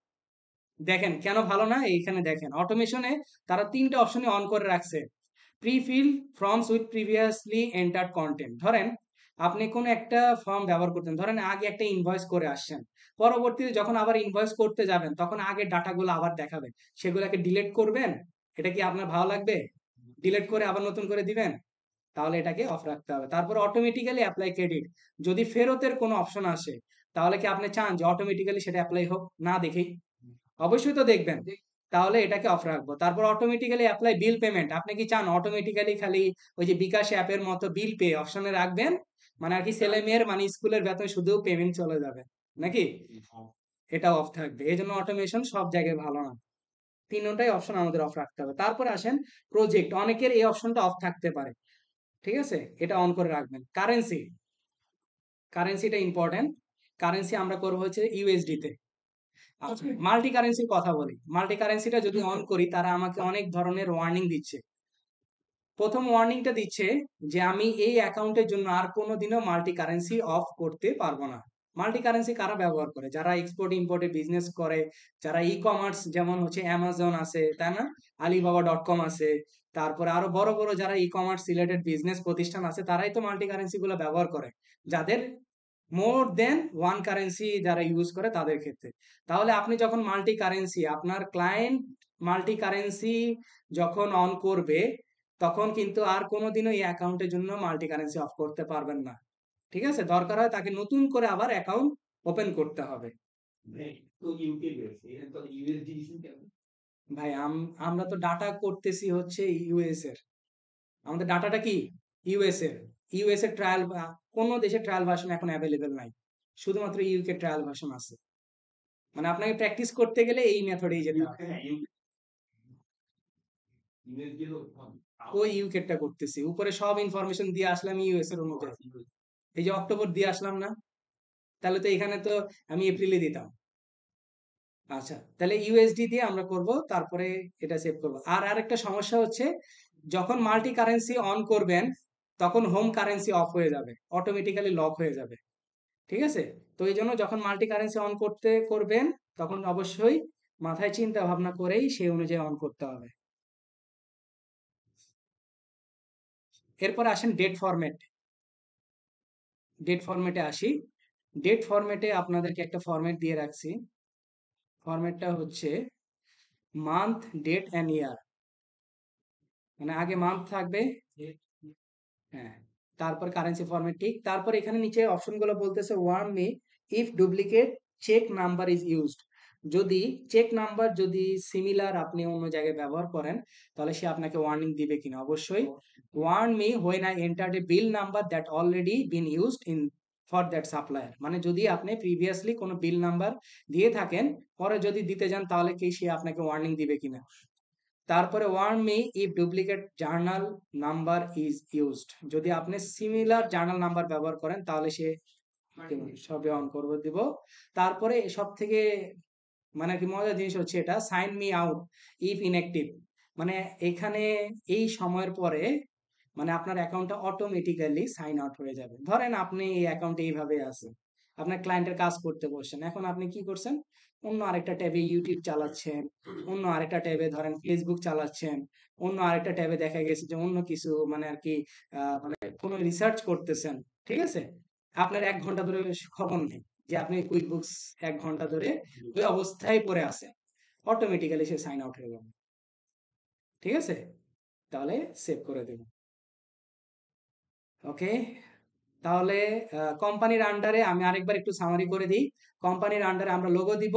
দেখেন কেন ভালো না, এইখানে দেখেন অটোমেশনে তারা তিনটা অপশনে অন করে রাখছে। Prefill forms with previously entered content. ধরেন আপনি কোন একটা ফর্ম ব্যবহার করতেন, ধরেন আগে একটা ইনভয়েস করে আসছেন, পরবর্তীতে যখন আবার ইনভয়েস করতে যাবেন তখন আগের ডাটাগুলো আবার দেখাবে, সেগুলোকে ডিলিট করবেন? এটা কি আপনার ভালো লাগবে? ডিলিট করে আবার নতুন করে দিবেন? তাহলে এটাকে অফ রাখতে হবে। তারপর অটোমেটিক্যালি অ্যাপ্লাই ক্রেডিট। যদি ফেরতের কোনো অপশন আসে, তাহলে কি আপনি চান যে অটোমেটিক্যালি সেটা অ্যাপ্লাই হোক না দেখেই? অবশ্যই তো দেখবেন। তাহলে এটাকে অফ রাখবো। তারপর অটোমেটিক্যালি অ্যাপ্লাই বিল পেমেন্ট। আপনি কি চান অটোমেটিক্যালি খালি ওই যে বিকাশ অ্যাপের মতো বিল পে অপশনে রাখবেন? মানে আর কি ছেলে মেয়ের মানে স্কুলের বেতন শুধু পেমেন্ট চলে যাবে নাকি? এটা অফ থাকবে। এই জন্য অটোমেশন সব জায়গায় ভালো না। তিনটাই অপশন আমাদের অফ রাখতে হবে। তারপর আসেন প্রজেক্ট। অনেকের এই অপশনটা অফ থাকতে পারে। ঠিক আছে? এটা অন করে রাখবেন। Currency, কারেন্সিটা important. কারেন্সি আমরা করবো হচ্ছে ইউএসডি তে। আচ্ছা, মাল্টি কারেন্সির কথা বলি। মাল্টি কারেন্সিটা যদি অন করি, তারা আমাকে অনেক ধরনের ওয়ার্নিং দিচ্ছে। প্রথম ওয়ার্নিংটা দিচ্ছে যে আমি এই অ্যাকাউন্টের জন্য আর কোনোদিনও মাল্টি কারেন্সি অফ করতে পারবো না। মাল্টি কারেন্সি কারা ব্যবহার করে? যারা এক্সপোর্ট ইম্পোর্টে বিজনেস করে, যারা ই কমার্স, যেমন হচ্ছে অ্যামাজন আছে, তাই না? alibaba.com আছে, তারপরে আরো বড় বড় যারা ই কমার্স রিলেটেড বিজনেস প্রতিষ্ঠান আছে, তারাই তো মাল্টি কারেন্সি গুলো ব্যবহার করে, যাদের মোর দেন ওয়ান কারেন্সি যারা ইউজ করে তাদের ক্ষেত্রে। তাহলে আপনি যখন মাল্টি কারেন্সি, আপনার ক্লায়েন্ট মাল্টি কারেন্সি যখন অন করবে, তখন কিন্তু আর কোনোদিনও এই অ্যাকাউন্টের জন্য মাল্টি কারেন্সি অফ করতে পারবেন না। ঠিক আছে? দরকার হয় তাকে নতুন করে আবার অ্যাকাউন্ট ওপেন করতে হবে। ভাই আমরা তো ডাটা করতেছি হচ্ছে ইউএস এর। আমাদের ডাটাটা কি ইউএস এর। ইউএস এর ট্রায়াল, কোনো দেশের ট্রায়াল ভার্সন এখন অ্যাভেলেবেল নাই, শুধুমাত্র ইউকে ট্রায়াল ভার্সন আছে। মানে আপনাকে প্র্যাকটিস করতে গেলে এই মেথডেই যেতে হবে। ওই ইউকেটটা করতেছি, উপরে সব ইনফরমেশন দিয়ে আসলাম ইউএস এর অনুযায়ী। এই যে অক্টোবর দিয়ে আসলাম না, তাহলে তো এখানে তো আমি এপ্রিলে দিতাম। আচ্ছা, তাহলে ইউএসডি দিয়ে আমরা করব, তারপরে এটা সেভ করব। আর আরেকটা সমস্যা হচ্ছে, যখন মাল্টি কারেন্সি অন করবেন তখন হোম কারেন্সি অফ হয়ে যাবে, অটোমেটিক্যালি লক হয়ে যাবে। ঠিক আছে? তো এই জন্য যখন মাল্টি কারেন্সি অন করবেন তখন অবশ্যই মাথায় চিন্তা ভাবনা করেই সেই অনুযায়ী অন করতে হবে। এরপর আসেন ডেট ফরম্যাট। ডেট ফরম্যাটে আসি। ডেট ফরম্যাটে আপনাদেরকে একটা ফরম্যাট দিয়ে রাখছি। ফরম্যাটটা হচ্ছে মান্থ, ডেট অ্যান্ড ইয়ার। মানে আগে মান্থ থাকবে, হ্যাঁ, তারপর কারেন্সি ফরম্যাট ঠিক, তারপর এখানে নিচে অপশনগুলো বলতেছে warn me if duplicate check number is used. যদি চেক নাম্বার যদি সিমিলার আপনি অন্য জায়গায় ব্যবহার করেন, তাহলে সে আপনাকে ওয়ার্নিং দিবে কিনা। অবশ্যই warn me when I entered a bill number that already been used in for that supplier. মানে যদি আপনি প্রিভিয়াসলি কোনো বিল নাম্বার দিয়ে থাকেন, পরে যদি দিতে যান, তাহলে কি সে আপনাকে ওয়ার্নিং দিবে কিনা। তারপরে warn me if duplicate journal number is used. যদি আপনি সিমিলার জার্নাল নাম্বার ব্যবহার করেন, তাহলে সে সবে অন করবে দিব। তারপরে সব থেকে মানে কি মজার জিনিস হচ্ছে এটা, sign me out if inactive. মানে এখানে এই সময়ের পরে মানে আপনার অ্যাকাউন্টটা অটোমেটিক্যালি সাইন আউট হয়ে যাবে। ধরেন আপনি এই অ্যাকাউন্টে এইভাবে আছে, আপনার ক্লায়েন্টের কাজ করতে বসছেন, এখন আপনি কি করছেন, অন্য আরেকটা ট্যাবে ইউটিউব চালাচ্ছেন, অন্য আরেকটা ট্যাবে ধরেন ফেসবুক চালাচ্ছেন, অন্য আরেকটা ট্যাবে দেখা গেছে যে অন্য কিছু মানে আর কি মানে কোনো রিসার্চ করতেছেন। ঠিক আছে? আপনার 1 ঘন্টা ধরে খবর নেই যে আপনি কুইক বুকস 1 ঘন্টা ধরে ওই অবস্থায় পড়ে আছেন, অটোমেটিক্যালি সে সাইন আউট হয়ে যাবে। ঠিক আছে? তাহলে সেভ করে দেব। ওকে, তাহলে কোম্পানির আন্ডারে আমি আরেকবার একটু সামারি করে দিই। কোম্পানির আন্ডারে আমরা লোগো দিব,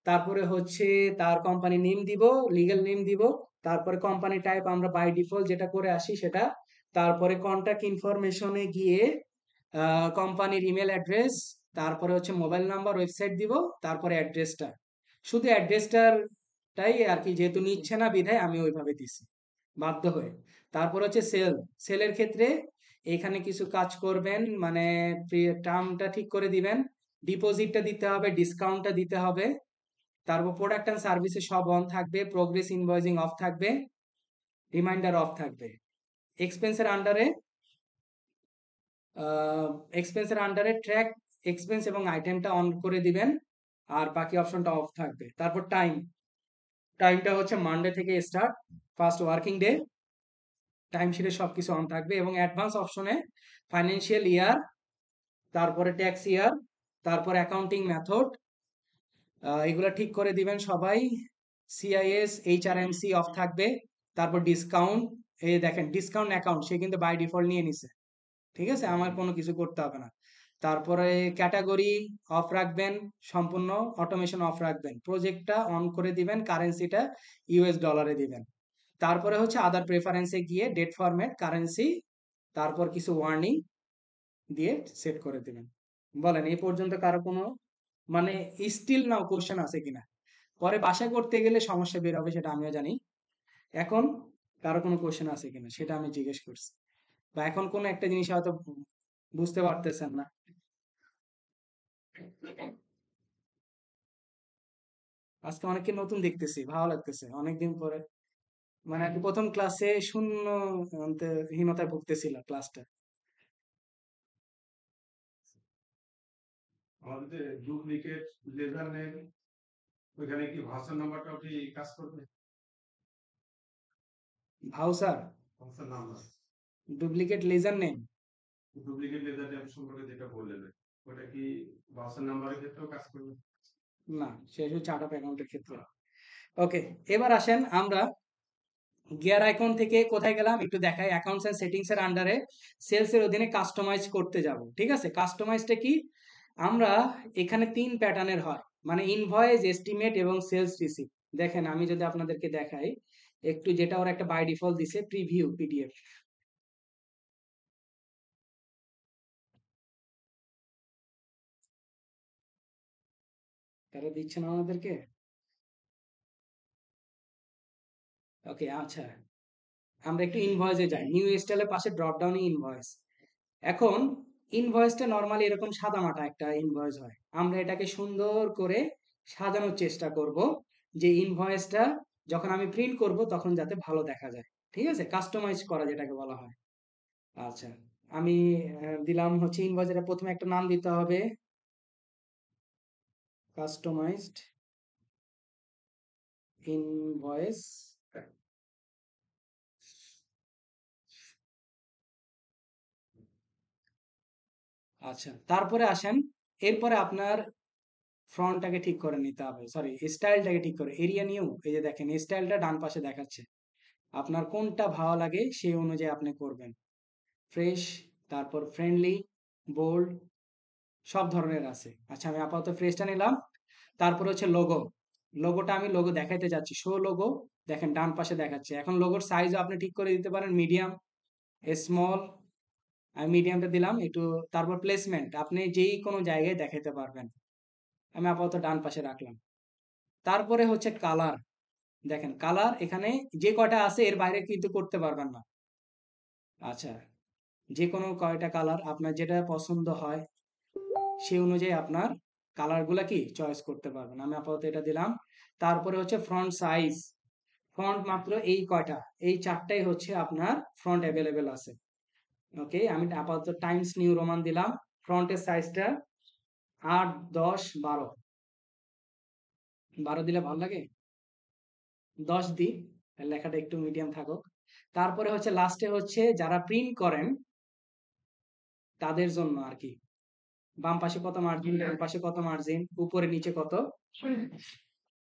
তারপরে হচ্ছে তার কোম্পানি নেম দিব, লিগ্যাল নেম দিব, তারপরে কোম্পানি টাইপ আমরা বাই ডিফল্ট যেটা করে আসি সেটা, তারপরে কন্ট্যাক্ট ইনফরমেশনে গিয়ে কোম্পানির ইমেল অ্যাড্রেস, তারপরে হচ্ছে মোবাইল নাম্বার, ওয়েবসাইট দিব, তারপরে অ্যাড্রেসটা, শুধু অ্যাড্রেসটাই আর কি যেহেতু নিচ্ছে না বিধায় আমি ওইভাবে দিছি বাধ্য হয়ে। তারপর হচ্ছে সেলের ক্ষেত্রে এখানে কিছু কাজ করবেন, মানে টার্মটা ঠিক করে দিবেন, ডিপোজিটটা দিতে হবে, ডিসকাউন্টটা দিতে হবে, তারপর প্রোডাক্ট অ্যান্ড সার্ভিসে সব অন থাকবে, প্রোগ্রেস ইনভয়েসিং অফ থাকবে, রিমাইন্ডার অফ থাকবে। এক্সপেন্সের আন্ডারে এক্সপেন্সের আন্ডারে ট্র্যাক এক্সপেন্স এবং আইটেমটা অন করে দিবেন, আর বাকি অপশনটা অফ থাকবে। তারপর টাইমটা হচ্ছে মানডে থেকে স্টার্ট, ফার্স্ট ওয়ার্কিং ডে, টাইমশিটে সবকিছু অন থাকবে। এবং অ্যাডভান্স অপশনে ফাইন্যান্সিয়াল ইয়ার, তারপরে ট্যাক্স ইয়ার, তারপর অ্যাকাউন্টিং মেথড, এগুলো ঠিক করে দিবেন সবাই। সিআইএস এইচআরএমসি অফ থাকবে। তারপর ডিসকাউন্ট, এই দেখেন ডিসকাউন্ট অ্যাকাউন্ট সে কিন্তু বাই ডিফল্ট নিয়ে নিছে। ঠিক আছে, আমার কোনো কিছু করতে হবে না। তারপরে ক্যাটাগরি অফ রাখবেন, সম্পূর্ণ অটোমেশন অফ রাখবেন, প্রজেক্টটা অন করে দিবেন, কারেন্সিটা ইউএস ডলারে দিবেন। তারপরে হচ্ছে আদার প্রেফারেন্সে গিয়ে ডেট ফরম্যাট, কারেন্সি, তারপর কিছু ওয়ার্নিং দিয়ে সেট করে দিবেন। বলেন এই পর্যন্ত কারো কোনো মানে স্টিল নাও কোশ্চেন আছে কিনা? পরে বাসায় করতে গেলে সমস্যা বের হবে সেটা আমিও জানি। এখন কারো কোনো কোশ্চেন আছে কিনা সেটা আমি জিজ্ঞেস করছি, বা এখন কোনো একটা জিনিস হয়তো বুঝতে পারতেছেন না। আজকে অনেককে নতুন দেখতেছি, ভালো লাগতেছে অনেকদিন পরে। মানে আর কি প্রথম ক্লাসে শূন্য হীনতায় ভুগতেছিল ক্লাসটা। আমাদের যে ডুপ্লিকেট লেজার নেম, ওইখানে কি ভার্সন নাম্বারটাও কি কাজ করবে? Voucher, version number, duplicate ledger name, duplicate ledger name সম্পর্কে যেটা বললেন, ওটা কি ভার্সন নাম্বারের ক্ষেত্রেও কাজ করবে? না সে শুধু চার্ট অফ অ্যাকাউন্টের ক্ষেত্রে। ওকে, এবার আসেন আমরা গিয়ার আইকন থেকে কোথায় গেলাম একটু দেখাই। অ্যাকাউন্টস এন্ড সেটিংস এর আন্ডারে সেলস এর অধীনে কাস্টমাইজ করতে যাব। ঠিক আছে, কাস্টমাইজটা কি, আমরা এখানে 3 প্যাটার্নের হয়, মানে ইনভয়েস, এস্টিমেট এবং সেলস রিসিপ্ট। দেখেন আমি যদি আপনাদেরকে দেখাই একটু, যেটা ওরা একটা বাই ডিফল্ট দিছে প্রিভিউ পিডিএফ, তারা দিচ্ছে না আমাদেরকে। ওকে, আচ্ছা, আমরা একটু ইনভয়েসে যাই, নিউ স্টাইলের পাশে ড্রপ ডাউনে ইনভয়েস। এখন ইনভয়েসটা নরমালি এরকম সাদামাটা একটা ইনভয়েস হয়। আমরা এটাকে সুন্দর করে সাজানোর চেষ্টা করব যে ইনভয়েসটা যখন আমি প্রিন্ট করব তখন যাতে ভালো দেখা যায়। ঠিক আছে? কাস্টমাইজ করা যেটাকে বলা হয়। আচ্ছা, আমি দিলাম হচ্ছে ইনভয়েসের প্রথমে একটা নাম দিতে হবে, কাস্টমাইজড ইনভয়েস। আচ্ছা, তারপরে আসেন, এরপরে আপনার ফ্রন্টটাকে ঠিক করে নিতে হবে, সরি স্টাইলটাকে ঠিক করে, এরিয়া নিউ, এই যে দেখেন স্টাইলটা ডান পাশে দেখাচ্ছে, আপনার কোনটা ভালো লাগে সেই অনুযায়ী আপনি করবেন। ফ্রেশ, তারপর ফ্রেন্ডলি, বোল্ড, সব ধরনের আছে। আচ্ছা, আমি আপাতত ফ্রেশটা নিলাম। তারপর হচ্ছে লোগো। লোগোটা আমি লোগো দেখাইতে যাচ্ছি, শো লোগো, দেখেন ডান পাশে দেখাচ্ছে। এখন লোগোর সাইজও আপনি ঠিক করে দিতে পারেন, মিডিয়াম, স্মল। আমি মিডিয়ামটা দিলাম একটু। তারপর প্লেসমেন্ট আপনি যেই কোনো জায়গায় দেখাতে পারবেন, আমি আপাতত ডান পাশে রাখলাম। তারপরে হচ্ছে কালার, দেখেন কালার এখানে যে কয়টা আছে এর বাইরে কিন্তু করতে পারবেন না। আচ্ছা, যে কোনো কয়টা কালার আপনার যেটা পছন্দ হয় সেই অনুযায়ী আপনার কালারগুলা কি চয়েস করতে পারবেন। আমি আপাতত এটা দিলাম। তারপরে হচ্ছে ফ্রন্ট সাইজ, ফ্রন্ট মাত্র এই কয়টা, এই চারটাই হচ্ছে আপনার ফ্রন্ট অ্যাভেলেবেল আছে। ওকে, আমি আপাতত টাইমস নিউ রোমান দিলাম। ফ্রন্টের সাইজটা 8, 10, 12, 12 দিলে ভালো লাগে, 10 দিই, লেখাটা একটু মিডিয়াম থাকুক। তারপরে হচ্ছে লাস্টে হচ্ছে যারা প্রিন্ট করেন তাদের জন্য আর কি, বাম পাশে কত মার্জিন, ডান পাশে কত মার্জিন, উপরে নিচে কত,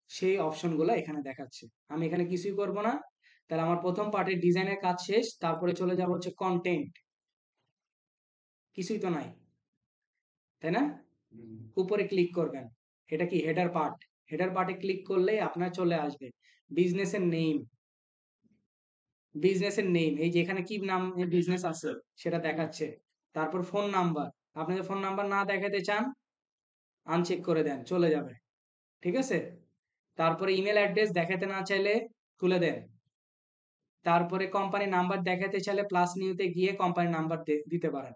সেই অপশনগুলো এখানে দেখাচ্ছে। আমি এখানে কিছুই করব না। তাহলে আমার প্রথম পার্টের ডিজাইনের কাজ শেষ। তারপরে চলে যাব হচ্ছে কন্টেন্ট, কিছুই তো নাই, তাই না? উপরে ক্লিক করবেন, এটা কি হেডার পার্ট, হেডার পার্টে ক্লিক করলেই আপনার চলে আসবে বিজনেসের নেম। বিজনেসের নেম, এই যে এখানে কি নাম বিজনেস আছে সেটা দেখাচ্ছে। তারপর ফোন নাম্বার, আপনি যদি ফোন নাম্বার না দেখাতে চান আনচেক করে দেন, চলে যাবে। ঠিক আছে? তারপরে ইমেল অ্যাড্রেস দেখাতে না চাইলে তুলে দেন। তারপরে কোম্পানি নাম্বার দেখাতে চাইলে প্লাস নিউতে গিয়ে কোম্পানি নাম্বার দিতে পারেন,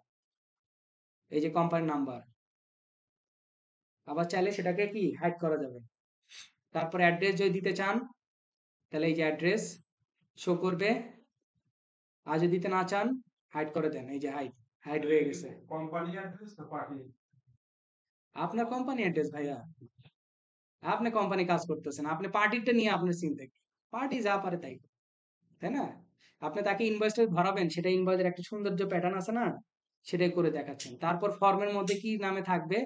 এই যে কোম্পানি নাম্বার। আবার চাইলে সেটাকে কি হাইড করা যাবে। তারপরে অ্যাড্রেস যদি দিতে চান তাহলে এই যে অ্যাড্রেস শো করবে, আর যদি দিতে না চান হাইড করে দেন, এই যে হাইড, হাইড হয়ে গেছে। কোম্পানি অ্যাড্রেস তো পার্টি। আপনার কোম্পানি অ্যাড্রেস ভাইয়া, আপনি কোম্পানি কাজ করতেছেন, আপনি পার্টিটা নিয়ে আপনার চিন্তা কি, পার্টি যা পারে তাই, তাই না? আপনি তাকে ইনভয়েসটা ধরাবেন, সেটা ইনভয়েসের একটা সৌন্দর্য প্যাটার্ন আছে না, সেটাই করে দেখাচ্ছেন। তারপর ফর্মের মধ্যে কি নামে থাকবে,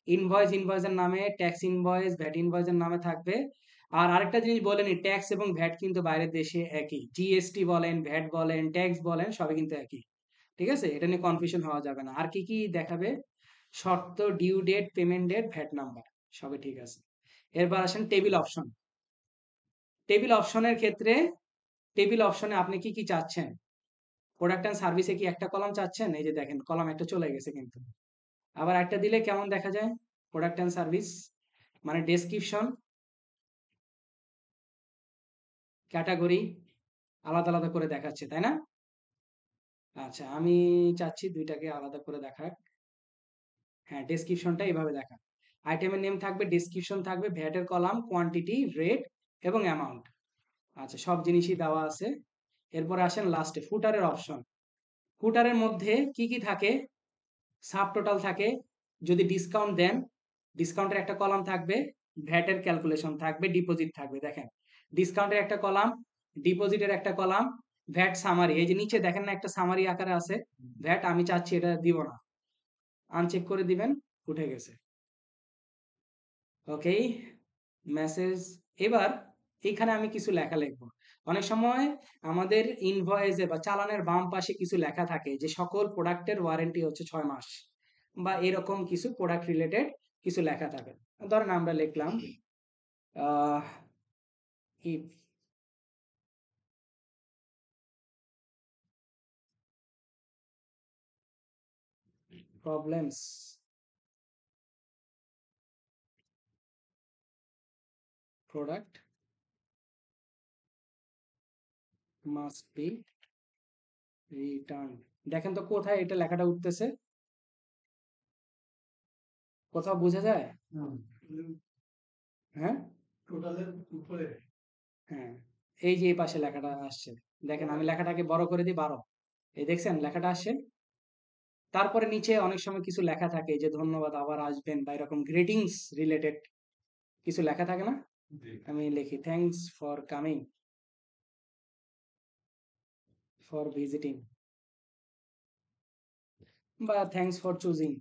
ইনভয়েস, ইনভয়েসের নামে, ট্যাক্স ইনভয়েস, ভ্যাট ইনভয়েসের নামে থাকবে। আর আরেকটা জিনিস বলেনি, ট্যাক্স এবং ভ্যাট কিন্তু বাইরের দেশে একই, জিএসটি বলেন, ভ্যাট বলেন, ট্যাক্স বলেন, সবই কিন্তু একই। ঠিক আছে? এটা নিয়ে কনফিউশন হওয়া যাবে না। আর কি কি দেখাবে, শর্ত, due date, payment date, VAT number, সবই ঠিক আছে। এরপর আসেন টেবিল অপশন। টেবিল অপশনের ক্ষেত্রে, টেবিল অপশনে আপনি কি কি চাচ্ছেন, প্রোডাক্ট অ্যান্ড সার্ভিসে কি একটা কলাম চাচ্ছেন, এই যে দেখেন কলাম একটা চলে গেছে কিন্তু। আবার একটা দিলে কেমন দেখা যায়, প্রোডাক্ট অ্যান্ড সার্ভিস মানে ডেসক্রিপশন, ক্যাটাগরি আলাদা আলাদা করে দেখাচ্ছে, তাই না? আচ্ছা, আমি চাচ্ছি দুইটাকে আলাদা করে দেখাক। হ্যাঁ, ডেসক্রিপশনটা এইভাবে দেখা, আইটেমের নেম থাকবে, ডেসক্রিপশন থাকবে, ভ্যাটের কলাম, কোয়ান্টিটি, রেট এবং অ্যামাউন্ট। আচ্ছা, সব জিনিসই দেওয়া আছে। এরপর আসেন লাস্টে ফুটারের অপশন। ফুটারের মধ্যে কি কি থাকে, সাব টোটাল থাকে, যদি ডিসকাউন্ট দেন ডিসকাউন্টের একটা কলাম থাকবে, ভ্যাটের ক্যালকুলেশন থাকবে, ডিপোজিট থাকবে। দেখেন ডিসকাউন্টের একটা কলাম, ডিপোজিটের একটা কলাম, ভ্যাট সামারি, এই যে নিচে দেখেন না একটা সামারি আকারে আছে, ভ্যাট আমি চাচ্ছি এটা দিব না, আনচেক করে দিবেন, উঠে গেছে। ওকে, মেসেজ। এবার এখানে আমি কিছু লেখা লিখবো। অনেক সময় আমাদের ইনভয়েসে বা চালানের বাম পাশে কিছু লেখা থাকে যে সকল প্রোডাক্টের ওয়ারেন্টি হচ্ছে 6 মাস, বা এরকম কিছু প্রোডাক্ট রিলেটেড কিছু লেখা থাকে। ধরেন আমরা লিখলাম if problems product must be return. দেখেন তো কোথায় এটা লেখাটা উঠতেছে, কোথাও বোঝা যায়? হ্যাঁ টোটালের উপরে হ্যাঁ, এই যে এই পাশে লেখাটা আসছে, দেখেন আমি লেখাটাকে বড় করে দিই 12, এই দেখছেন লেখাটা আসছে। তারপরে নিচে অনেক সময় কিছু লেখা থাকে যে ধন্যবাদ, আবার আসবেন, বা এরকম গ্রিটিংস রিলেটেড কিছু লেখা থাকে না? আমি লিখি thanks for coming, for visiting, বা থ্যাঙ্কস ফর চুজিং।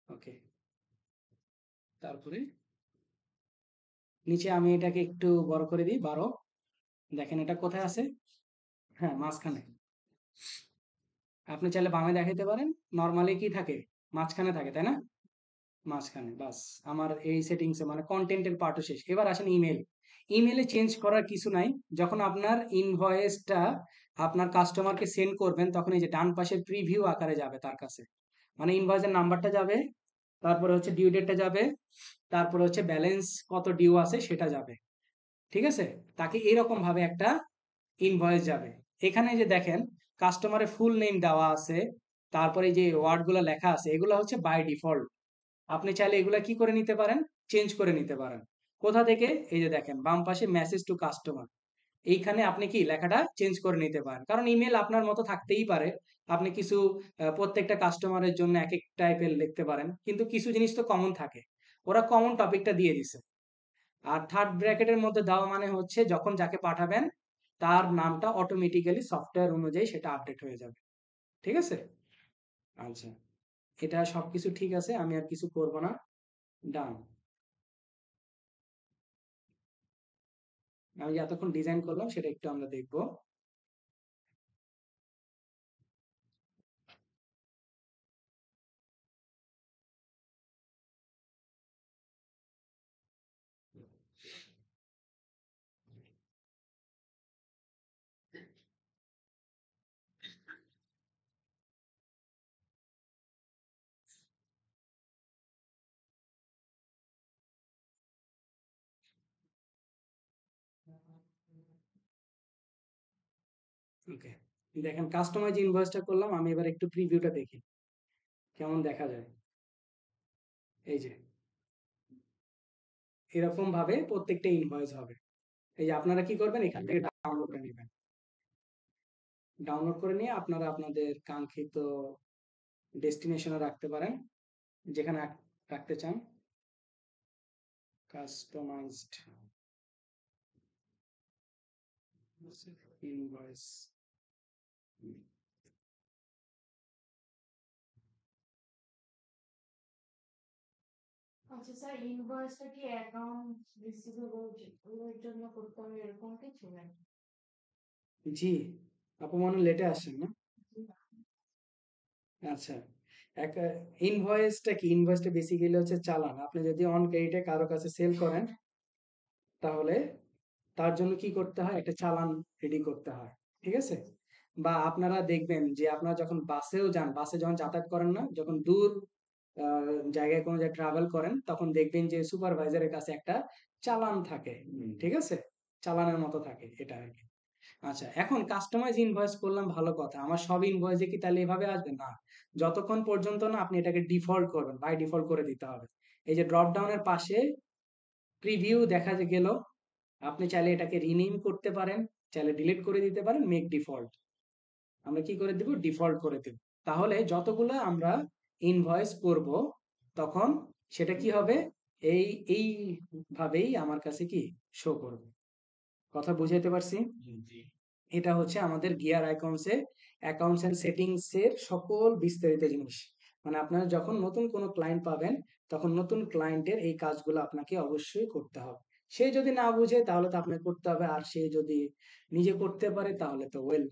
ওকে, তারপরে নিচে আমি এটাকে একটু বড় করে দিই 12, দেখেন এটা কোথায় আছে? হ্যাঁ, মাঝখানে। আপনি চাইলে বামে দেখাইতে পারেন, নর্মালি কি থাকে, মাঝখানে থাকে তাই না? মাঝখানে, বাস। আমার এই সেটিংসে মানে কন্টেন্টের পার্টও শেষ। এবার আসেন ইমেল। ইমেলে চেঞ্জ করার কিছু নাই। যখন আপনার ইনভয়েসটা আপনার কাস্টমারকে সেন্ড করবেন, তখন এই যে ডান পাশে প্রিভিউ আকারে যাবে তার কাছে, মানে ইনভয়েসের নাম্বারটা যাবে, তারপরে হচ্ছে ডিউ ডেটটা যাবে, তারপরে হচ্ছে ব্যালেন্স কত ডিউ আছে সেটা যাবে। ঠিক আছে? তাকে এরকম ভাবে একটা ইনভয়েস যাবে। এখানে যে দেখেন কাস্টমারের ফুল নেম দেওয়া আছে, তারপরে এই যে ওয়ার্ডগুলো লেখা আছে, এগুলো হচ্ছে বাই ডিফল্ট। আপনি চাইলে এগুলা কি করে নিতে পারেন, চেঞ্জ করে নিতে পারেন। কোথা থেকে? এই যে দেখেন বাম পাশে মেসেজ টু কাস্টমার, এইখানে আপনি কি লেখাটা চেঞ্জ করে নিতে পারেন, কারণ ইমেল আপনার মতো থাকতেই পারে। আপনি কিছু প্রত্যেকটা কাস্টমারের জন্য এক এক টাইপের লিখতে পারেন, কিন্তু কিছু জিনিস তো কমন থাকে, ওরা কমন টপিকটা দিয়ে দিছে। আর থার্ড ব্র্যাকেটের মধ্যে দেওয়া মানে হচ্ছে যখন যাকে পাঠাবেন তার নামটা অটোমেটিক্যালি সফটওয়্যার অনুযায়ী সেটা আপডেট হয়ে যাবে। ঠিক আছে? আচ্ছা, এটা সবকিছু ঠিক আছে, আমি আর কিছু করব না। ডান। আমি যে এতক্ষণ ডিজাইন করলাম সেটা একটু আমরা দেখব। ওকে, দেখেন কাস্টমাইজ ইনভয়েসটা করলাম, আমি এবার একটু প্রিভিউটা দেখি কেমন দেখা যায়। এই যে এরকম ভাবে প্রত্যেকটা ইনভয়েস হবে। এই যে আপনারা কি করবেন, এখান থেকে ডাউনলোড করে নেবেন। ডাউনলোড করে নিয়ে আপনারা আপনাদের কাঙ্ক্ষিত ডেস্টিনেশনে রাখতে পারেন, যেখানে রাখতে চান। Customized invoice. আচ্ছা স্যার, ইনভয়েসটা কি অ্যাকাউন্ট রিসিভেবল এর জন্য করতে হবে এরকম কিছু নাকি? জি, আপু মনে লেটে আসছেন না? আচ্ছা, এক ইনভয়েসটা কি, ইনভয়েসটা বেসিক্যালি হচ্ছে চালান। আপনি যদি অন ক্রেডিটে কারো কাছে সেল করেন, তাহলে তার জন্য কি করতে হয়, একটা চালান রেডি করতে হয়। ঠিক আছে? বা আপনারা দেখবেন যে আপনারা যখন বাসেও যান, বাসে যখন যাতায়াত করেন না, যখন দূর জায়গায় কোনো জায়গায় ট্রাভেল করেন, তখন দেখবেন যে সুপারভাইজারের কাছে একটা চালান থাকে। ঠিক আছে? চালানের মতো থাকে এটা আর কি। আচ্ছা, এখন কাস্টমাইজ ইনভয়েস করলাম, ভালো কথা। আমার সব ইনভয়েসে কি তাহলে এভাবে আসবে না? যতক্ষণ পর্যন্ত না আপনি এটাকে ডিফল্ট করবেন, বাই ডিফল্ট করে দিতে হবে। এই যে ড্রপ ডাউনের পাশে প্রিভিউ দেখা গেল, আপনি চাইলে এটাকে রিনেম করতে পারেন, চাইলে ডিলিট করে দিতে পারেন, মেক ডিফল্ট। আমরা কি করে দিব, ডিফল্ট করে দেব। তাহলে যতগুলো আমরা ইনভয়েস করব, তখন সেটা কি হবে, এই এই ভাবেই আমার কাছে কি শো করবে। কথা বুঝাইতে পারছি? এটা হচ্ছে আমাদের গিয়ার আইকনসে অ্যাকাউন্টস এন্ড সেটিংস এর সকল বিস্তারিত জিনিস। মানে আপনারা যখন নতুন কোনো ক্লায়েন্ট পাবেন, তখন নতুন ক্লায়েন্টের এই কাজগুলো আপনাকে অবশ্যই করতে হবে। সে যদি না বুঝে তাহলে তো আপনাকে করতে হবে, আর সে যদি নিজে করতে পারে তাহলে তো ওয়েল।